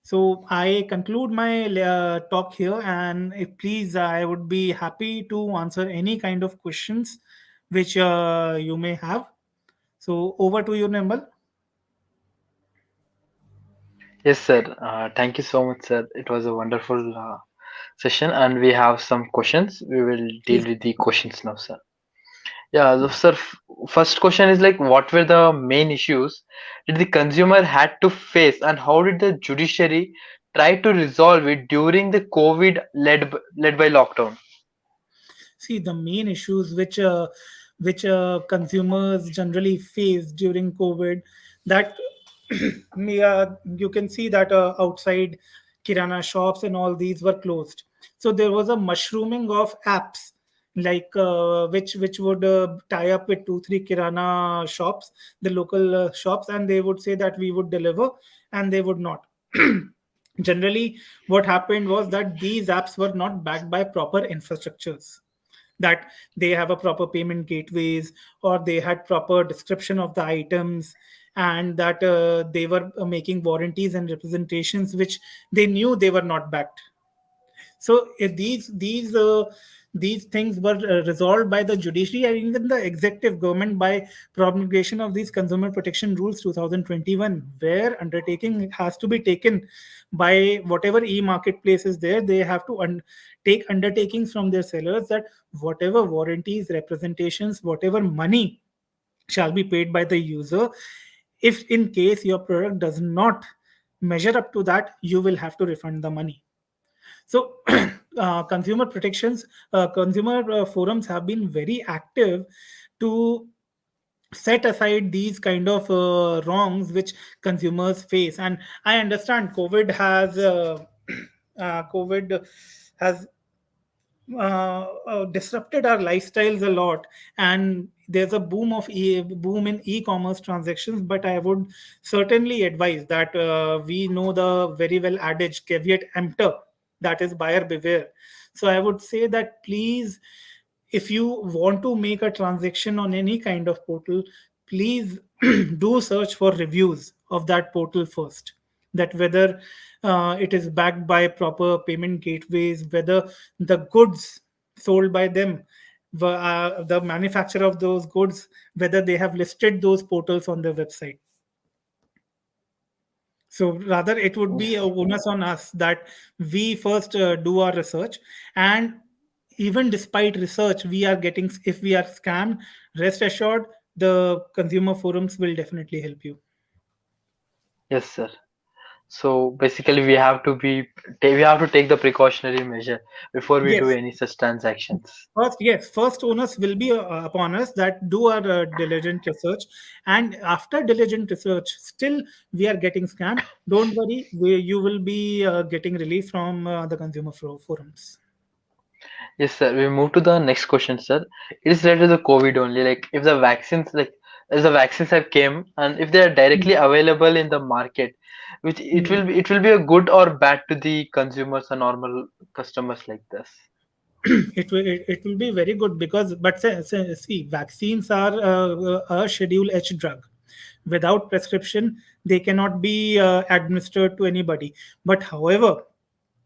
So I conclude my talk here, and if please, I would be happy to answer any kind of questions which you may have. So over to you, Nimble. Yes, sir. Thank you so much, sir. It was a wonderful session, and we have some questions. We will deal Please. with the questions now, sir. Yeah, so sir. First question is like, what were the main issues did the consumer had to face, and how did the judiciary try to resolve it during the COVID led by lockdown? See, the main issues which which consumers generally face during COVID. That you can see that outside kirana shops and all these were closed. So there was a mushrooming of apps, like which would tie up with 2 3 kirana shops, the local shops, and they would say that we would deliver, and they would not. Generally, what happened was that these apps were not backed by proper infrastructures, that they have a proper payment gateways, or they had proper description of the items, and that they were making warranties and representations which they knew they were not backed. So if these things were resolved by the judiciary and even the executive government by promulgation of these consumer protection rules 2021, where undertaking has to be taken by whatever e-marketplace is there. They have to take undertakings from their sellers that whatever warranties, representations, whatever money shall be paid by the user, if in case your product does not measure up to that, you will have to refund the money. So, consumer protections, consumer forums have been very active to set aside these kind of wrongs which consumers face. And I understand COVID has disrupted our lifestyles a lot, and there's a boom in e-commerce transactions. But I would certainly advise that we know the very well adage caveat emptor, that is buyer beware. So I would say that please, if you want to make a transaction on any kind of portal, please do search for reviews of that portal first, that whether it is backed by proper payment gateways, whether the goods sold by them, the manufacturer of those goods, whether they have listed those portals on their website. So rather, it would be a Yes. onus on us that we first do our research. And even despite research, we are getting, if we are scammed, rest assured, the consumer forums will definitely help you. Yes, sir. So basically, we have to take the precautionary measure before we do Yes. any such transactions. First, yes, first onus will be upon us that do our diligent research, and after diligent research, still we are getting scammed. Don't worry, you will be getting relief from the consumer forums. Yes, sir. We move to the next question, sir. It is related to the COVID only. Like, if the vaccines, like, as the vaccines have came, and if they are directly available in the market, which Mm. it will be a good or bad to the consumers or normal customers like this. It will be very good, because but see, vaccines are a schedule H drug. Without prescription, they cannot be administered to anybody. But however,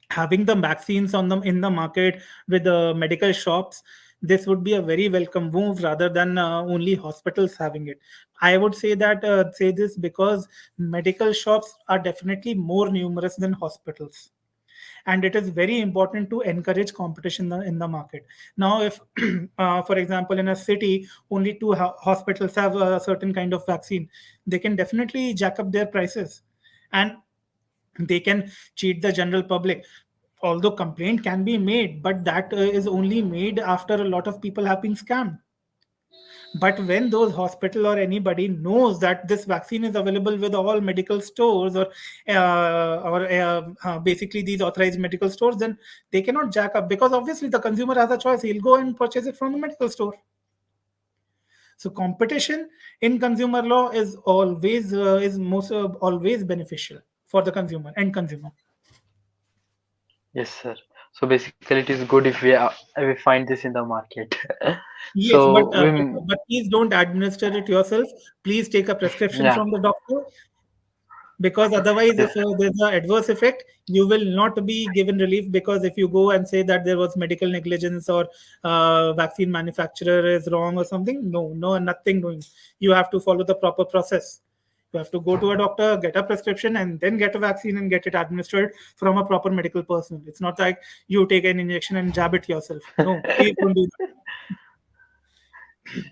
having the vaccines on them in the market with the medical shops, this would be a very welcome move rather than only hospitals having it. I would say that say this because medical shops are definitely more numerous than hospitals, and it is very important to encourage competition in the market. Now, if for example, in a city only two hospitals have a certain kind of vaccine, they can definitely jack up their prices, and they can cheat the general public. Although complaint can be made, but that is only made after a lot of people have been scammed. But when those hospital or anybody knows that this vaccine is available with all medical stores, or basically these authorized medical stores, then they cannot jack up, because obviously the consumer has a choice. He'll go and purchase it from a medical store. So competition in consumer law is most always beneficial for the consumer and consumer. Yes, sir. So basically, it is good if we find this in the market. Yes, So we, but please don't administer it yourself. Please take a prescription yeah, from the doctor, because otherwise, yes, if there's an adverse effect, you will not be given relief. Because if you go and say that there was medical negligence, or vaccine manufacturer is wrong or something, no, nothing doing. You have to follow the proper process. You have to go to a doctor, get a prescription, and then get a vaccine and get it administered from a proper medical person. It's not like you take an injection and jab it yourself. No, please don't do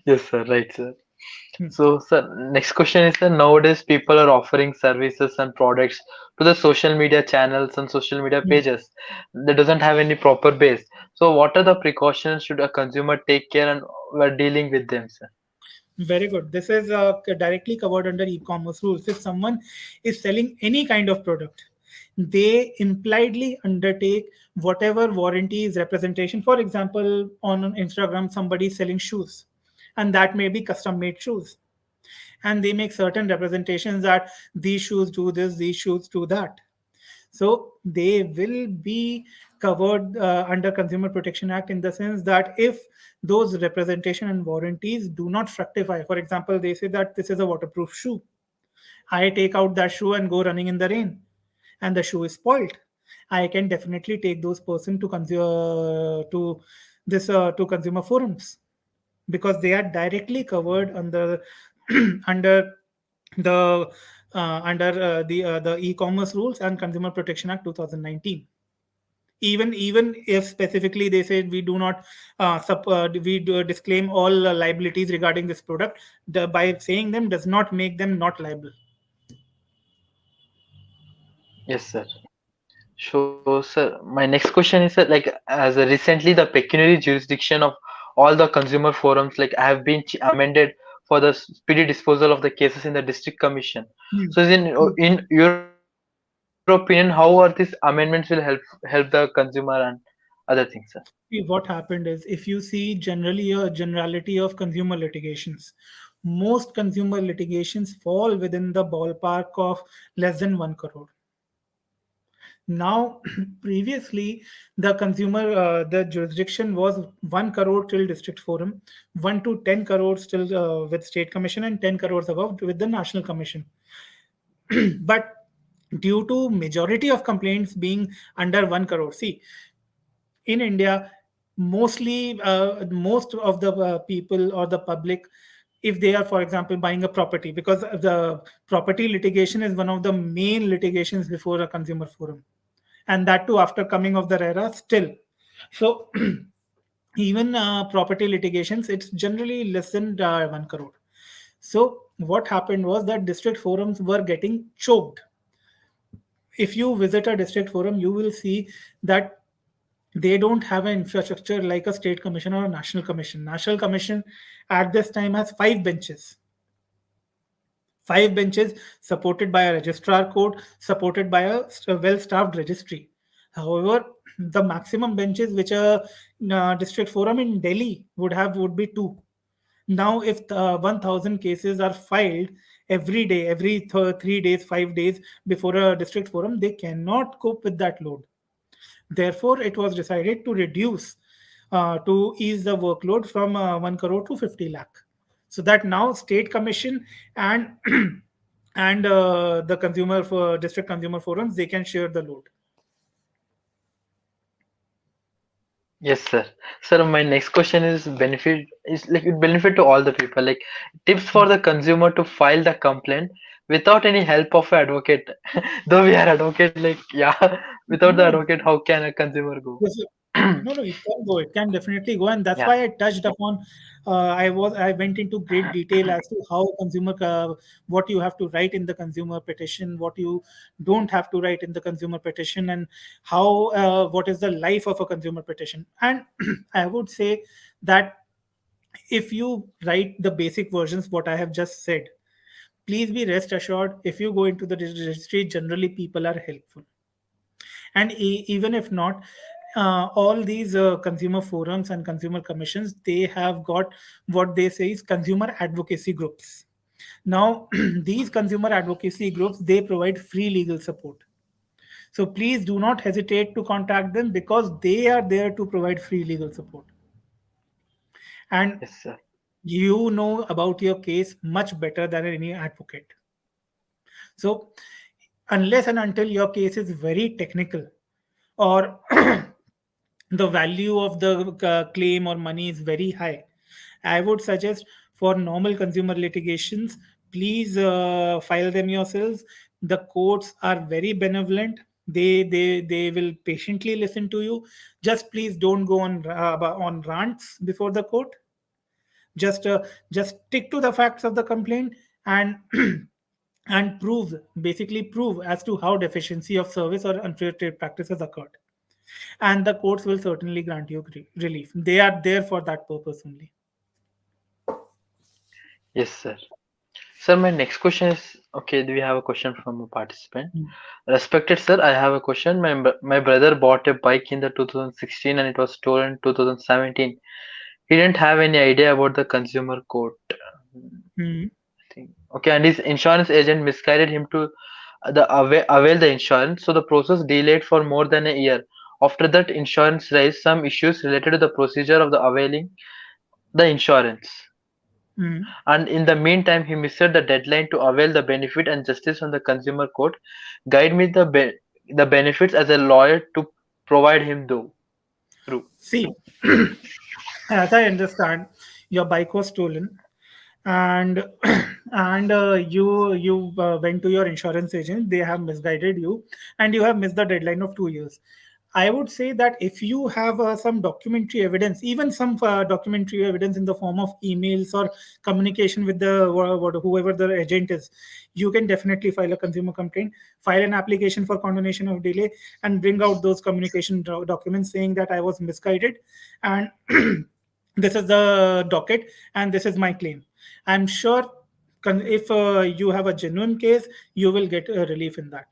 yes, sir. Right, sir. that. So, sir, next question is that nowadays people are offering services and products to the social media channels and social media Hmm. pages that doesn't have any proper base. So, what are the precautions should a consumer take care and we're dealing with them, sir. Very good. This is directly covered under e-commerce rules. If someone is selling any kind of product, they impliedly undertake whatever warranties, representation. For example, on Instagram, somebody is selling shoes, and that may be custom-made shoes, and they make certain representations that these shoes do this, these shoes do that. So they will be covered under Consumer Protection Act in the sense that if those representation and warranties do not fructify, for example, they say that this is a waterproof shoe. I take out that shoe and go running in the rain, and the shoe is spoiled. I can definitely take those person to to this to consumer forums because they are directly covered under under the under the e-commerce rules and Consumer Protection Act 2019. Even if specifically they said we do not we do disclaim all liabilities regarding this product, by saying them does not make them not liable. Yes, sir. So, sir, my next question is, sir, like, as recently the pecuniary jurisdiction of all the consumer forums, like, have been amended for the speedy disposal of the cases in the district commission. Hmm. So, in your opinion, how are these amendments will help the consumer and other things, sir? See, what happened is if you see generally a generality of consumer litigations, most consumer litigations fall within the ballpark of less than 1 crore. Now, previously, the jurisdiction was 1 crore till district forum, 1 to 10 crores till with state commission, and 10 crores above with the national commission. But due to majority of complaints being under 1 crore, see, in India, most of the people or the public, if they are, for example, buying a property, because the property litigation is one of the main litigations before a consumer forum, and that too after coming of the RERA still. So even property litigations, it's generally less than 1 crore. So what happened was that district forums were getting choked. If you visit a district forum, you will see that they don't have an infrastructure like a state commission or a national commission. National commission at this time has 5 benches. 5 benches supported by a registrar court, supported by a well-staffed registry. However, the maximum benches which a district forum in Delhi would have would be 2. Now, if 1,000 cases are filed every day, every 3 days, 5 days before a district forum, they cannot cope with that load. Therefore, it was decided to reduce to ease the workload from 1 crore to 50 lakh. So that now state commission and and the consumer for district consumer forums, they can share the load. Yes, sir. Sir, my next question is like it benefit to all the people. Like tips for the consumer to file the complaint without any help of an advocate. Though we are advocate, like yeah, without the No, advocate, how can a consumer go? this no, no, it can go. It can definitely go, and that's Yeah. why I touched upon. I went into great detail as to how consumer, what you have to write in the consumer petition, what you don't have to write in the consumer petition, and how what is the life of a consumer petition. And I would say that if you write the basic versions, what I have just said, please be rest assured. If you go into the registry, generally people are helpful, and even if not, all these consumer forums and consumer commissions, they have got what they say is consumer advocacy groups. Now these consumer advocacy groups, they provide free legal support. So please do not hesitate to contact them because they are there to provide free legal support, and Yes, sir. you know about your case much better than any advocate. So unless and until your case is very technical, or the value of the claim or money is very high, I would suggest for normal consumer litigations, please file them yourselves. The courts are very benevolent. They will patiently listen to you. Just please don't go on rants before the court. Just just stick to the facts of the complaint, and and prove, basically prove as to how deficiency of service or unfair trade practices occurred, and the courts will certainly grant you relief. They are there for that purpose only. Yes, sir. Sir, my next question is okay. We have a question from a participant. Mm. Respected sir, I have a question. My brother bought a bike in the 2016 and it was stolen in 2017. He didn't have any idea about the consumer court Mm. thing. Okay, and his insurance agent misguided him to avail the insurance, so the process delayed for more than a year. After that, insurance raised some issues related to the procedure of the availing the insurance. Mm. And in the meantime, he missed the deadline to avail the benefit and justice on the consumer court. Guide me the benefits as a lawyer to provide him though through. See, as I understand, your bike was stolen, and you went to your insurance agent. They have misguided you, and you have missed the deadline of 2 years. I would say that if you have some documentary evidence, even some documentary evidence in the form of emails or communication with the whoever the agent is, you can definitely file a consumer complaint, file an application for condonation of delay, and bring out those communication documents saying that I was misguided, and this is the docket, and this is my claim. I'm sure if you have a genuine case, you will get a relief in that.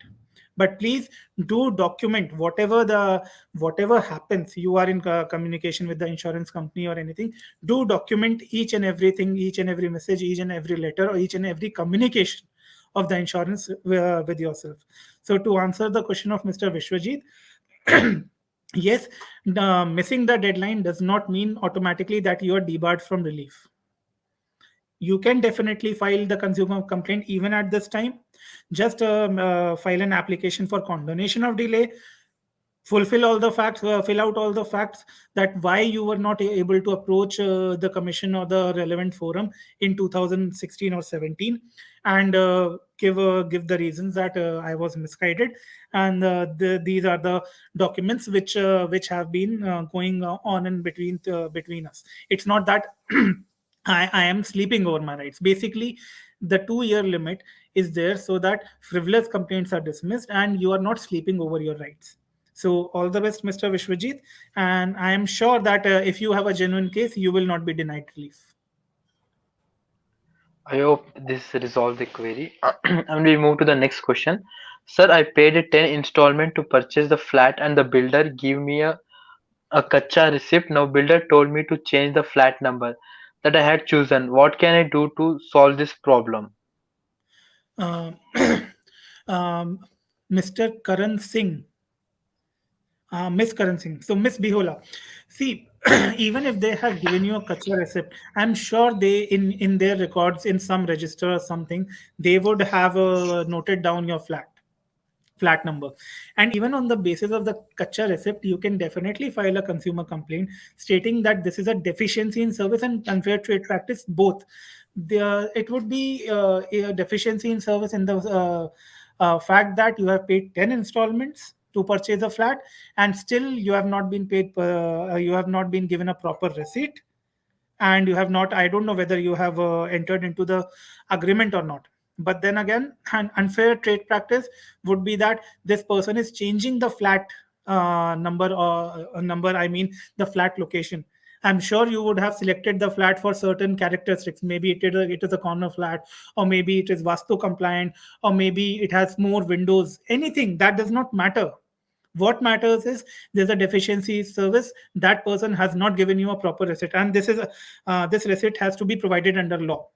But please do document whatever happens. You are in communication with the insurance company or anything. Do document each and everything, each and every message, each and every letter, or each and every communication of the insurance with yourself. So to answer the question of Mr. Vishwajit, yes, missing the deadline does not mean automatically that you are debarred from relief. You can definitely file the consumer complaint even at this time. Just file an application for condonation of delay, fulfill all the facts, fill out all the facts that why you were not able to approach the commission or the relevant forum in 2016 or 17, and give the reasons that I was misguided, and these are the documents which have been going on in between us. It's not that I am sleeping over my rights. Basically, the 2 year limit is there so that frivolous complaints are dismissed and you are not sleeping over your rights. So, all the best, Mr. Vishwajit. And I am sure that if you have a genuine case, you will not be denied relief. I hope this resolves the query. And we move to the next question. Sir, I paid a 10 installment to purchase the flat and the builder gave me a Kacha receipt. Now builder told me to change the flat number that I had chosen. What can I do to solve this problem? Uh, um, Mr. Karan Singh, Miss Karan Singh. So, Miss Bihola, see, even if they have given you a Kacha receipt, I'm sure they, in their records, in some register or something, they would have noted down your flat number. And even on the basis of the Kacha receipt, you can definitely file a consumer complaint stating that this is a deficiency in service and unfair trade practice both. It would be a deficiency in service in the fact that you have paid 10 installments to purchase a flat, and still you have not been paid, you have not been given a proper receipt, and you have not, I don't know whether you have entered into the agreement or not. But then again, an unfair trade practice would be that this person is changing the flat number, or number, I mean the flat location. I'm sure you would have selected the flat for certain characteristics. Maybe it is a corner flat, or maybe it is vastu compliant, or maybe it has more windows. Anything that does not matter. What matters is there's a deficiency service. That person has not given you a proper receipt, and this receipt has to be provided under law.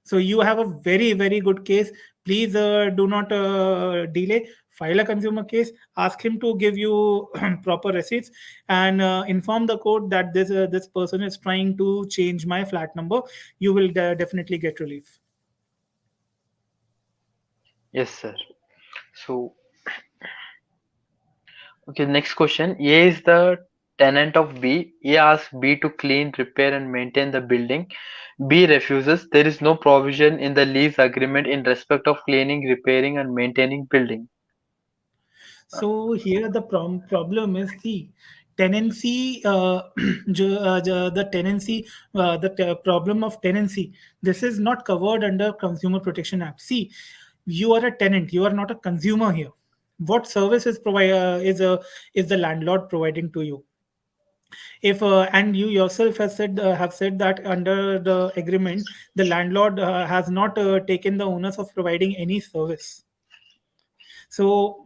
So you have a very very good case. Please do not delay. File a consumer case. Ask him to give you proper receipts, and inform the court that this person is trying to change my flat number. You will definitely get relief. Yes, sir. So, okay, next question. A is the tenant of B. A asks B to clean, repair, and maintain the building. B refuses. There is no provision in the lease agreement in respect of cleaning, repairing, and maintaining building. So here the problem is the tenancy, the tenancy, problem of tenancy. This is not covered under Consumer Protection Act. See, you are a tenant. You are not a consumer here. What service is the landlord providing to you? If and you yourself have said that under the agreement, the landlord has not taken the onus of providing any service. So,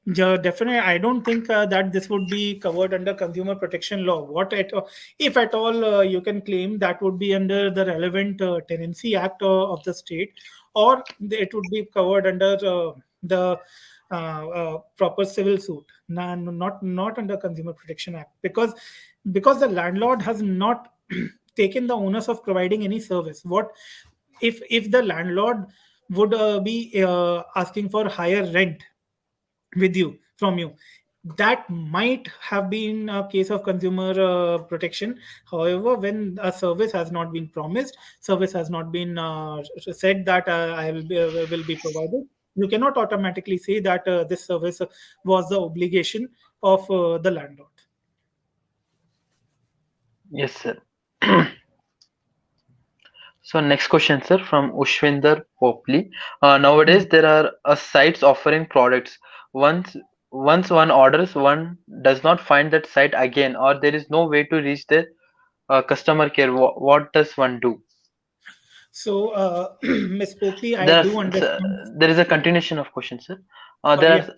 yeah, definitely, I don't think that this would be covered under consumer protection law. If at all, you can claim that would be under the relevant tenancy act of the state, or it would be covered under the proper civil suit, not under consumer protection act, because the landlord has not taken the onus of providing any service. What if the landlord would be asking for higher rent with you from you, that might have been a case of consumer protection. However, when a service has not been promised, service has not been said that I will be provided, you cannot automatically say that this service was the obligation of the landlord. Yes, sir. So next question, sir, from Ushwinder Popley. Hmm. Nowadays there are sites offering products. Once once one orders, one does not find that site again, or there is no way to reach the customer care. What does one do? So, Miss Popley, I There's do understand. there is a continuation of question, sir. Yeah.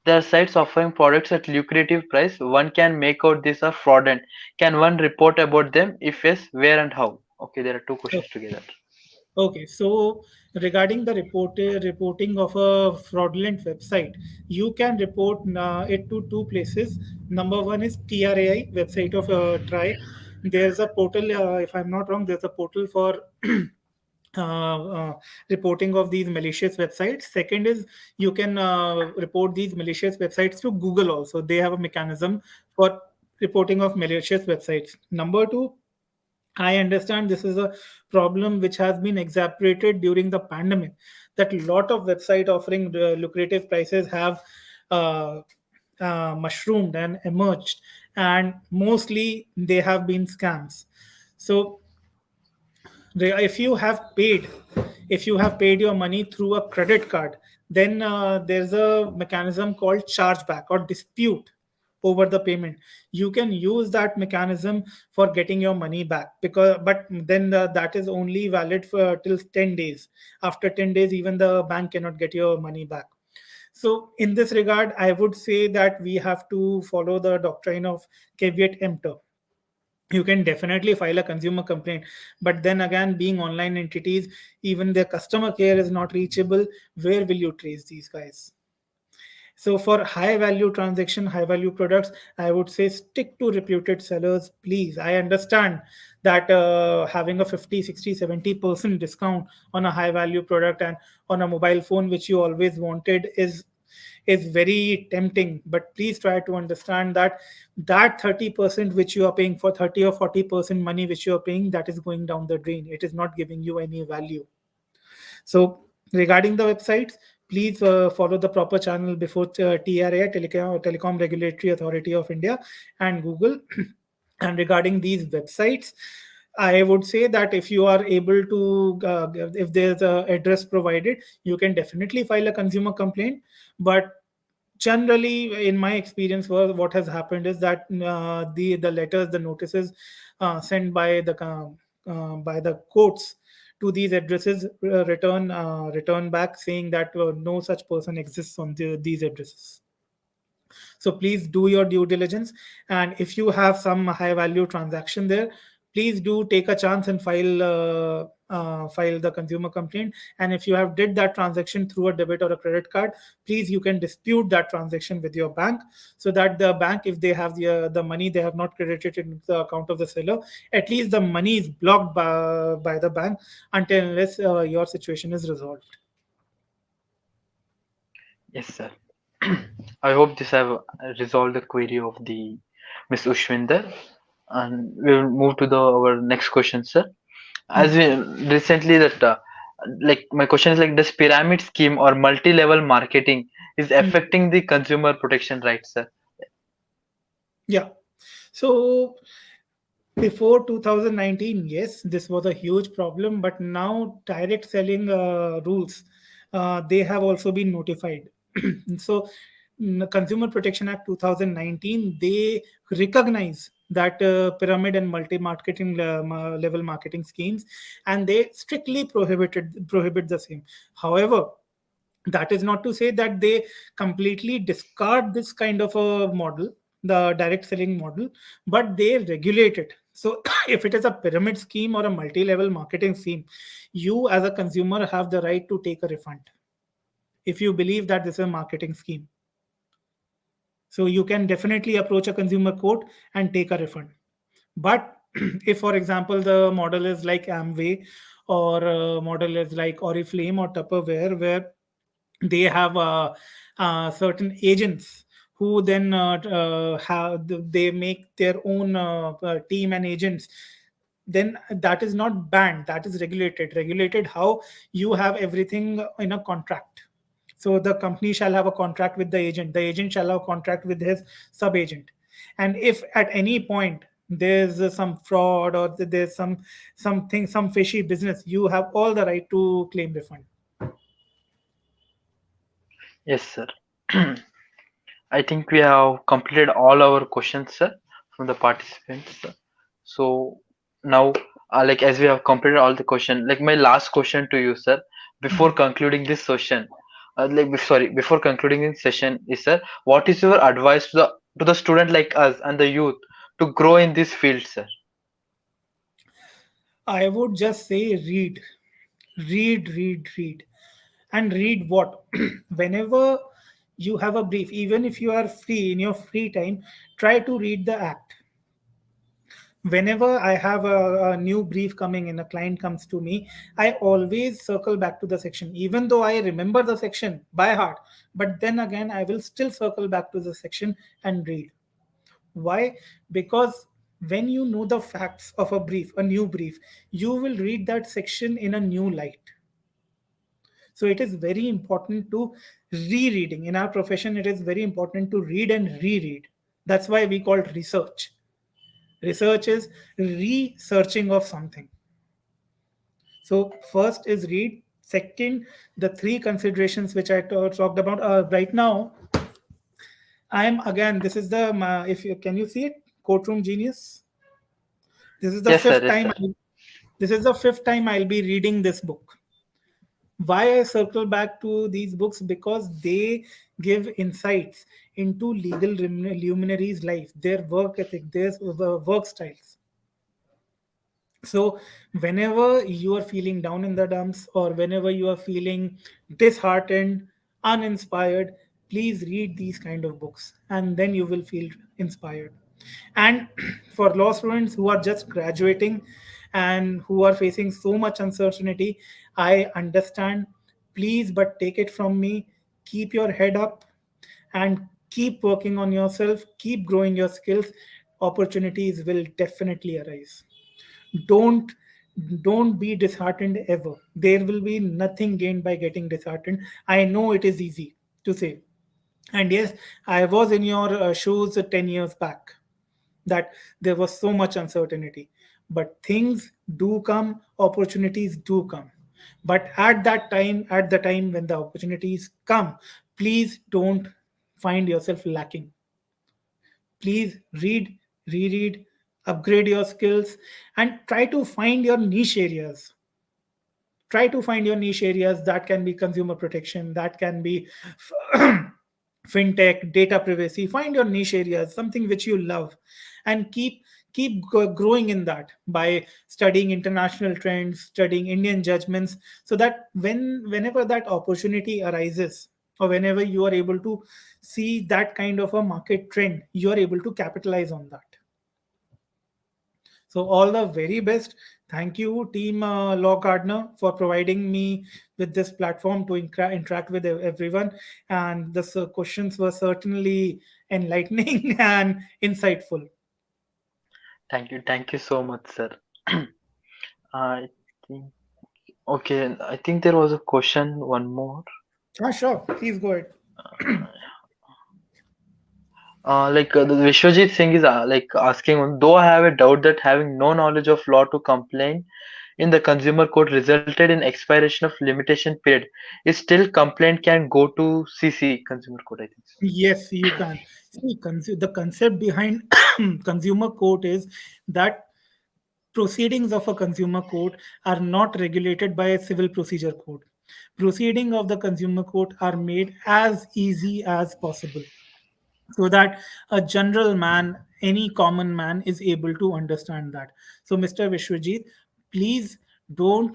There are sites offering products at lucrative price. One can make out these are fraudulent. Can one report about them? If yes, where and how? Okay, there are two questions together. Okay, so regarding the reporting of a fraudulent website, you can report it to two places. Number one is TRAI website of Try. There's a portal, if I'm not wrong, there's a portal for reporting of these malicious websites. Second is you can report these malicious websites to Google also. They have a mechanism for reporting of malicious websites. Number two, I understand this is a problem which has been exacerbated during the pandemic. That a lot of website offering lucrative prices have uh, mushroomed and emerged, and mostly they have been scams. So if you have paid, if you have paid your money through a credit card, then there's a mechanism called chargeback or dispute over the payment. You can use that mechanism for getting your money back, because but then that is only valid for till 10 days. After 10 days, even the bank cannot get your money back. So in this regard, I would say that we have to follow the doctrine of caveat emptor. You can definitely file a consumer complaint, but then again, being online entities, even their customer care is not reachable. Where will you trace these guys? So for high value transaction, high value products, I would say stick to reputed sellers, please. I understand that having a 50, 60, 70% discount on a high value product and on a mobile phone which you always wanted is very tempting, but please try to understand that that 30% which you are paying, for 30 or 40% money which you are paying, that is going down the drain. It is not giving you any value. So regarding the websites, please follow the proper channel before TRA, Telecom Regulatory Authority of India, and Google. And regarding these websites, I would say that if you are able to, if there's a address provided, you can definitely file a consumer complaint. But generally, in my experience, what has happened is that the letters, the notices sent by the courts to these addresses return back saying that no such person exists on these addresses. So please do your due diligence, and if you have some high value transaction there, please do take a chance and file the consumer complaint. And if you have did that transaction through a debit or a credit card, please you can dispute that transaction with your bank, so that the bank, if they have the money they have not credited in the account of the seller, at least the money is blocked by the bank until unless your situation is resolved. Yes, sir. I hope this have resolved the query of the Miss Ushwinder, and we will move to the our next question, sir. As Hmm. we recently that like my question is like, does pyramid scheme or multi-level marketing is Hmm. affecting the consumer protection rights, sir? Yeah. So before 2019, yes, this was a huge problem, but now direct selling rules, they have also been notified. So Consumer Protection Act 2019, they recognize that pyramid and multi-marketing level marketing schemes, and they strictly prohibit the same. However, that is not to say that they completely discard this kind of a model, the direct selling model, but they regulate it. So if it is a pyramid scheme or a multi-level marketing scheme, you as a consumer have the right to take a refund if you believe that this is a marketing scheme. So you can definitely approach a consumer court and take a refund. But if, for example, the model is like Amway, or model is like Oriflame or Tupperware, where they have certain agents who then they make their own team and agents, then that is not banned, that is regulated how you have everything in a contract. So the company shall have a contract with the agent shall have a contract with his sub agent, and if at any point there's some fraud, or there's some fishy business, you have all the right to claim refund. Yes, sir. I think we have completed all our questions, sir, from the participants. So now, like as we have completed all the question, like my last question to you, sir, before concluding this session, before concluding this session is, sir, what is your advice to the student like us and the youth to grow in this field, sir? I would just say read. And read what? Whenever you have a brief, even if you are free in your free time, try to read the act. Whenever I have a new brief coming in, a client comes to me, I always circle back to the section, even though I remember the section by heart. But then again, I will still circle back to the section and read. Why? Because when you know the facts of a brief, a new brief, you will read that section in a new light. So it is very important to rereading. In our profession, it is very important to read and reread. That's why we call it research. Research is researching of something. So first is read. Second, the three considerations which I talked about. Right now, I am again. This is the if you can you see it, Courtroom Genius. This is the Yes, sir. fifth Yes, time. sir. This is the fifth time I'll be reading this book. Why I circle back to these books? Because they give insights into legal luminaries' life, their work ethic, their work styles. So, whenever you are feeling down in the dumps, or whenever you are feeling disheartened, uninspired, please read these kind of books, and then you will feel inspired. And for law students who are just graduating and who are facing so much uncertainty, I understand. Please, but take it from me, keep your head up and keep working on yourself, keep growing your skills. Opportunities will definitely arise. Don't don't be disheartened ever. There will be nothing gained by getting disheartened. I know it is easy to say, and yes, I was in your shoes 10 years back, that there was so much uncertainty, but things do come, opportunities do come. But at the time when the opportunities come, please don't find yourself lacking. Please read, reread, upgrade your skills, and try to find your niche areas. Try to find your niche areas. That can be consumer protection, that can be fintech, data privacy. Find your niche areas, something which you love, and growing in that by studying international trends, studying Indian judgments, so that whenever that opportunity arises, or whenever you are able to see that kind of a market trend, you are able to capitalize on that. So all the very best. Thank you, Team Law Gardener, for providing me with this platform to interact with everyone. And the questions were certainly enlightening and insightful. Thank you so much, sir. I think okay. I think there was a question. One more. Ah, sure. Please go ahead. The Vishwajit Singh is asking, though I have a doubt that having no knowledge of law to complain in the consumer court resulted in expiration of limitation period, is still complaint can go to CC consumer court, I think. Yes, you can. See, the concept behind consumer court is that proceedings of a consumer court are not regulated by a civil procedure code. Proceeding of the consumer court are made as easy as possible so that a general man, any common man, is able to understand that. So, Mr. Vishwajit, please don't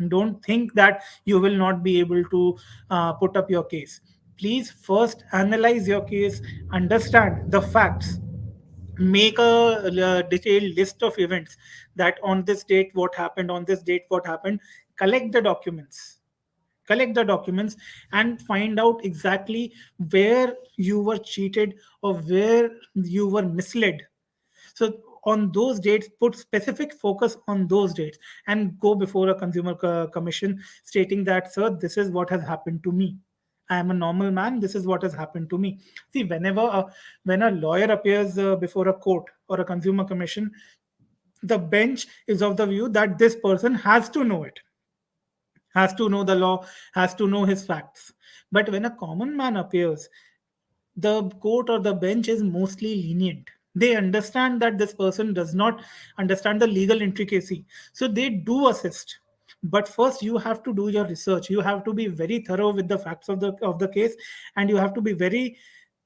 don't think that you will not be able to put up your case. Please first analyze your case, understand the facts, make a detailed list of events, that on this date what happened, on this date what happened. Collect the documents and find out exactly where you were cheated or where you were misled. So on those dates, put specific focus on those dates and go before a consumer commission stating that, sir, this is what has happened to me. I am a normal man. This is what has happened to me. See, when a lawyer appears before a court or a consumer commission, the bench is of the view that this person has to know it, has to know the law, has to know his facts. But when a common man appears, the court or the bench is mostly lenient. They understand that this person does not understand the legal intricacy. So they do assist. But first you have to do your research. You have to be very thorough with the facts of the case, and you have to be very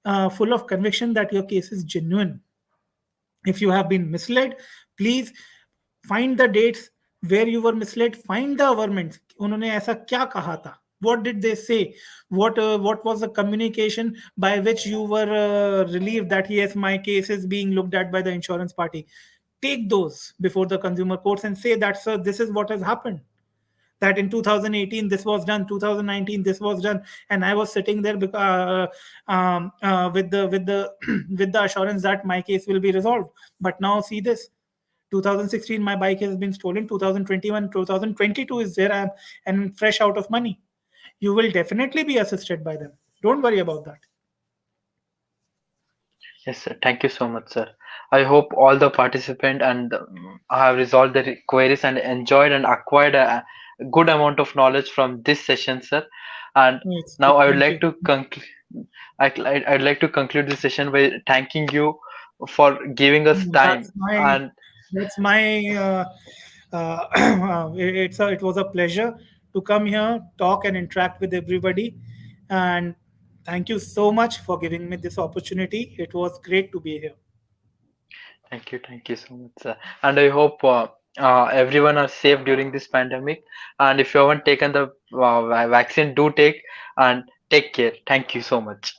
full of conviction that your case is genuine. If you have been misled, please find the dates where you were misled, find the averments, उन्होंने ऐसा क्या कहा था, what did they say, what was the communication by which you were relieved that yes, my case is being looked at by the insurance party. Take those before the consumer courts and say that, sir, this is what has happened, that in 2018 this was done, 2019 this was done, and I was sitting there because, with the with the assurance that my case will be resolved. But now see this, 2016 my bike has been stolen, 2021, 2022 is there, and fresh out of money. You will definitely be assisted by them. Don't worry about that. Yes, sir. Thank you so much, sir. I hope all the participant and have resolved their queries and enjoyed and acquired a good amount of knowledge from this session, sir. And Yes, now I would thank like you. to conclude. I'd like to conclude this session by thanking you for giving us That's time. my And that's my it was a pleasure to come here, talk and interact with everybody, and thank you so much for giving me this opportunity. It was great to be here. thank you so much, sir. And I hope everyone are safe during this pandemic. And if you haven't taken the vaccine, do take and take care. Thank you so much.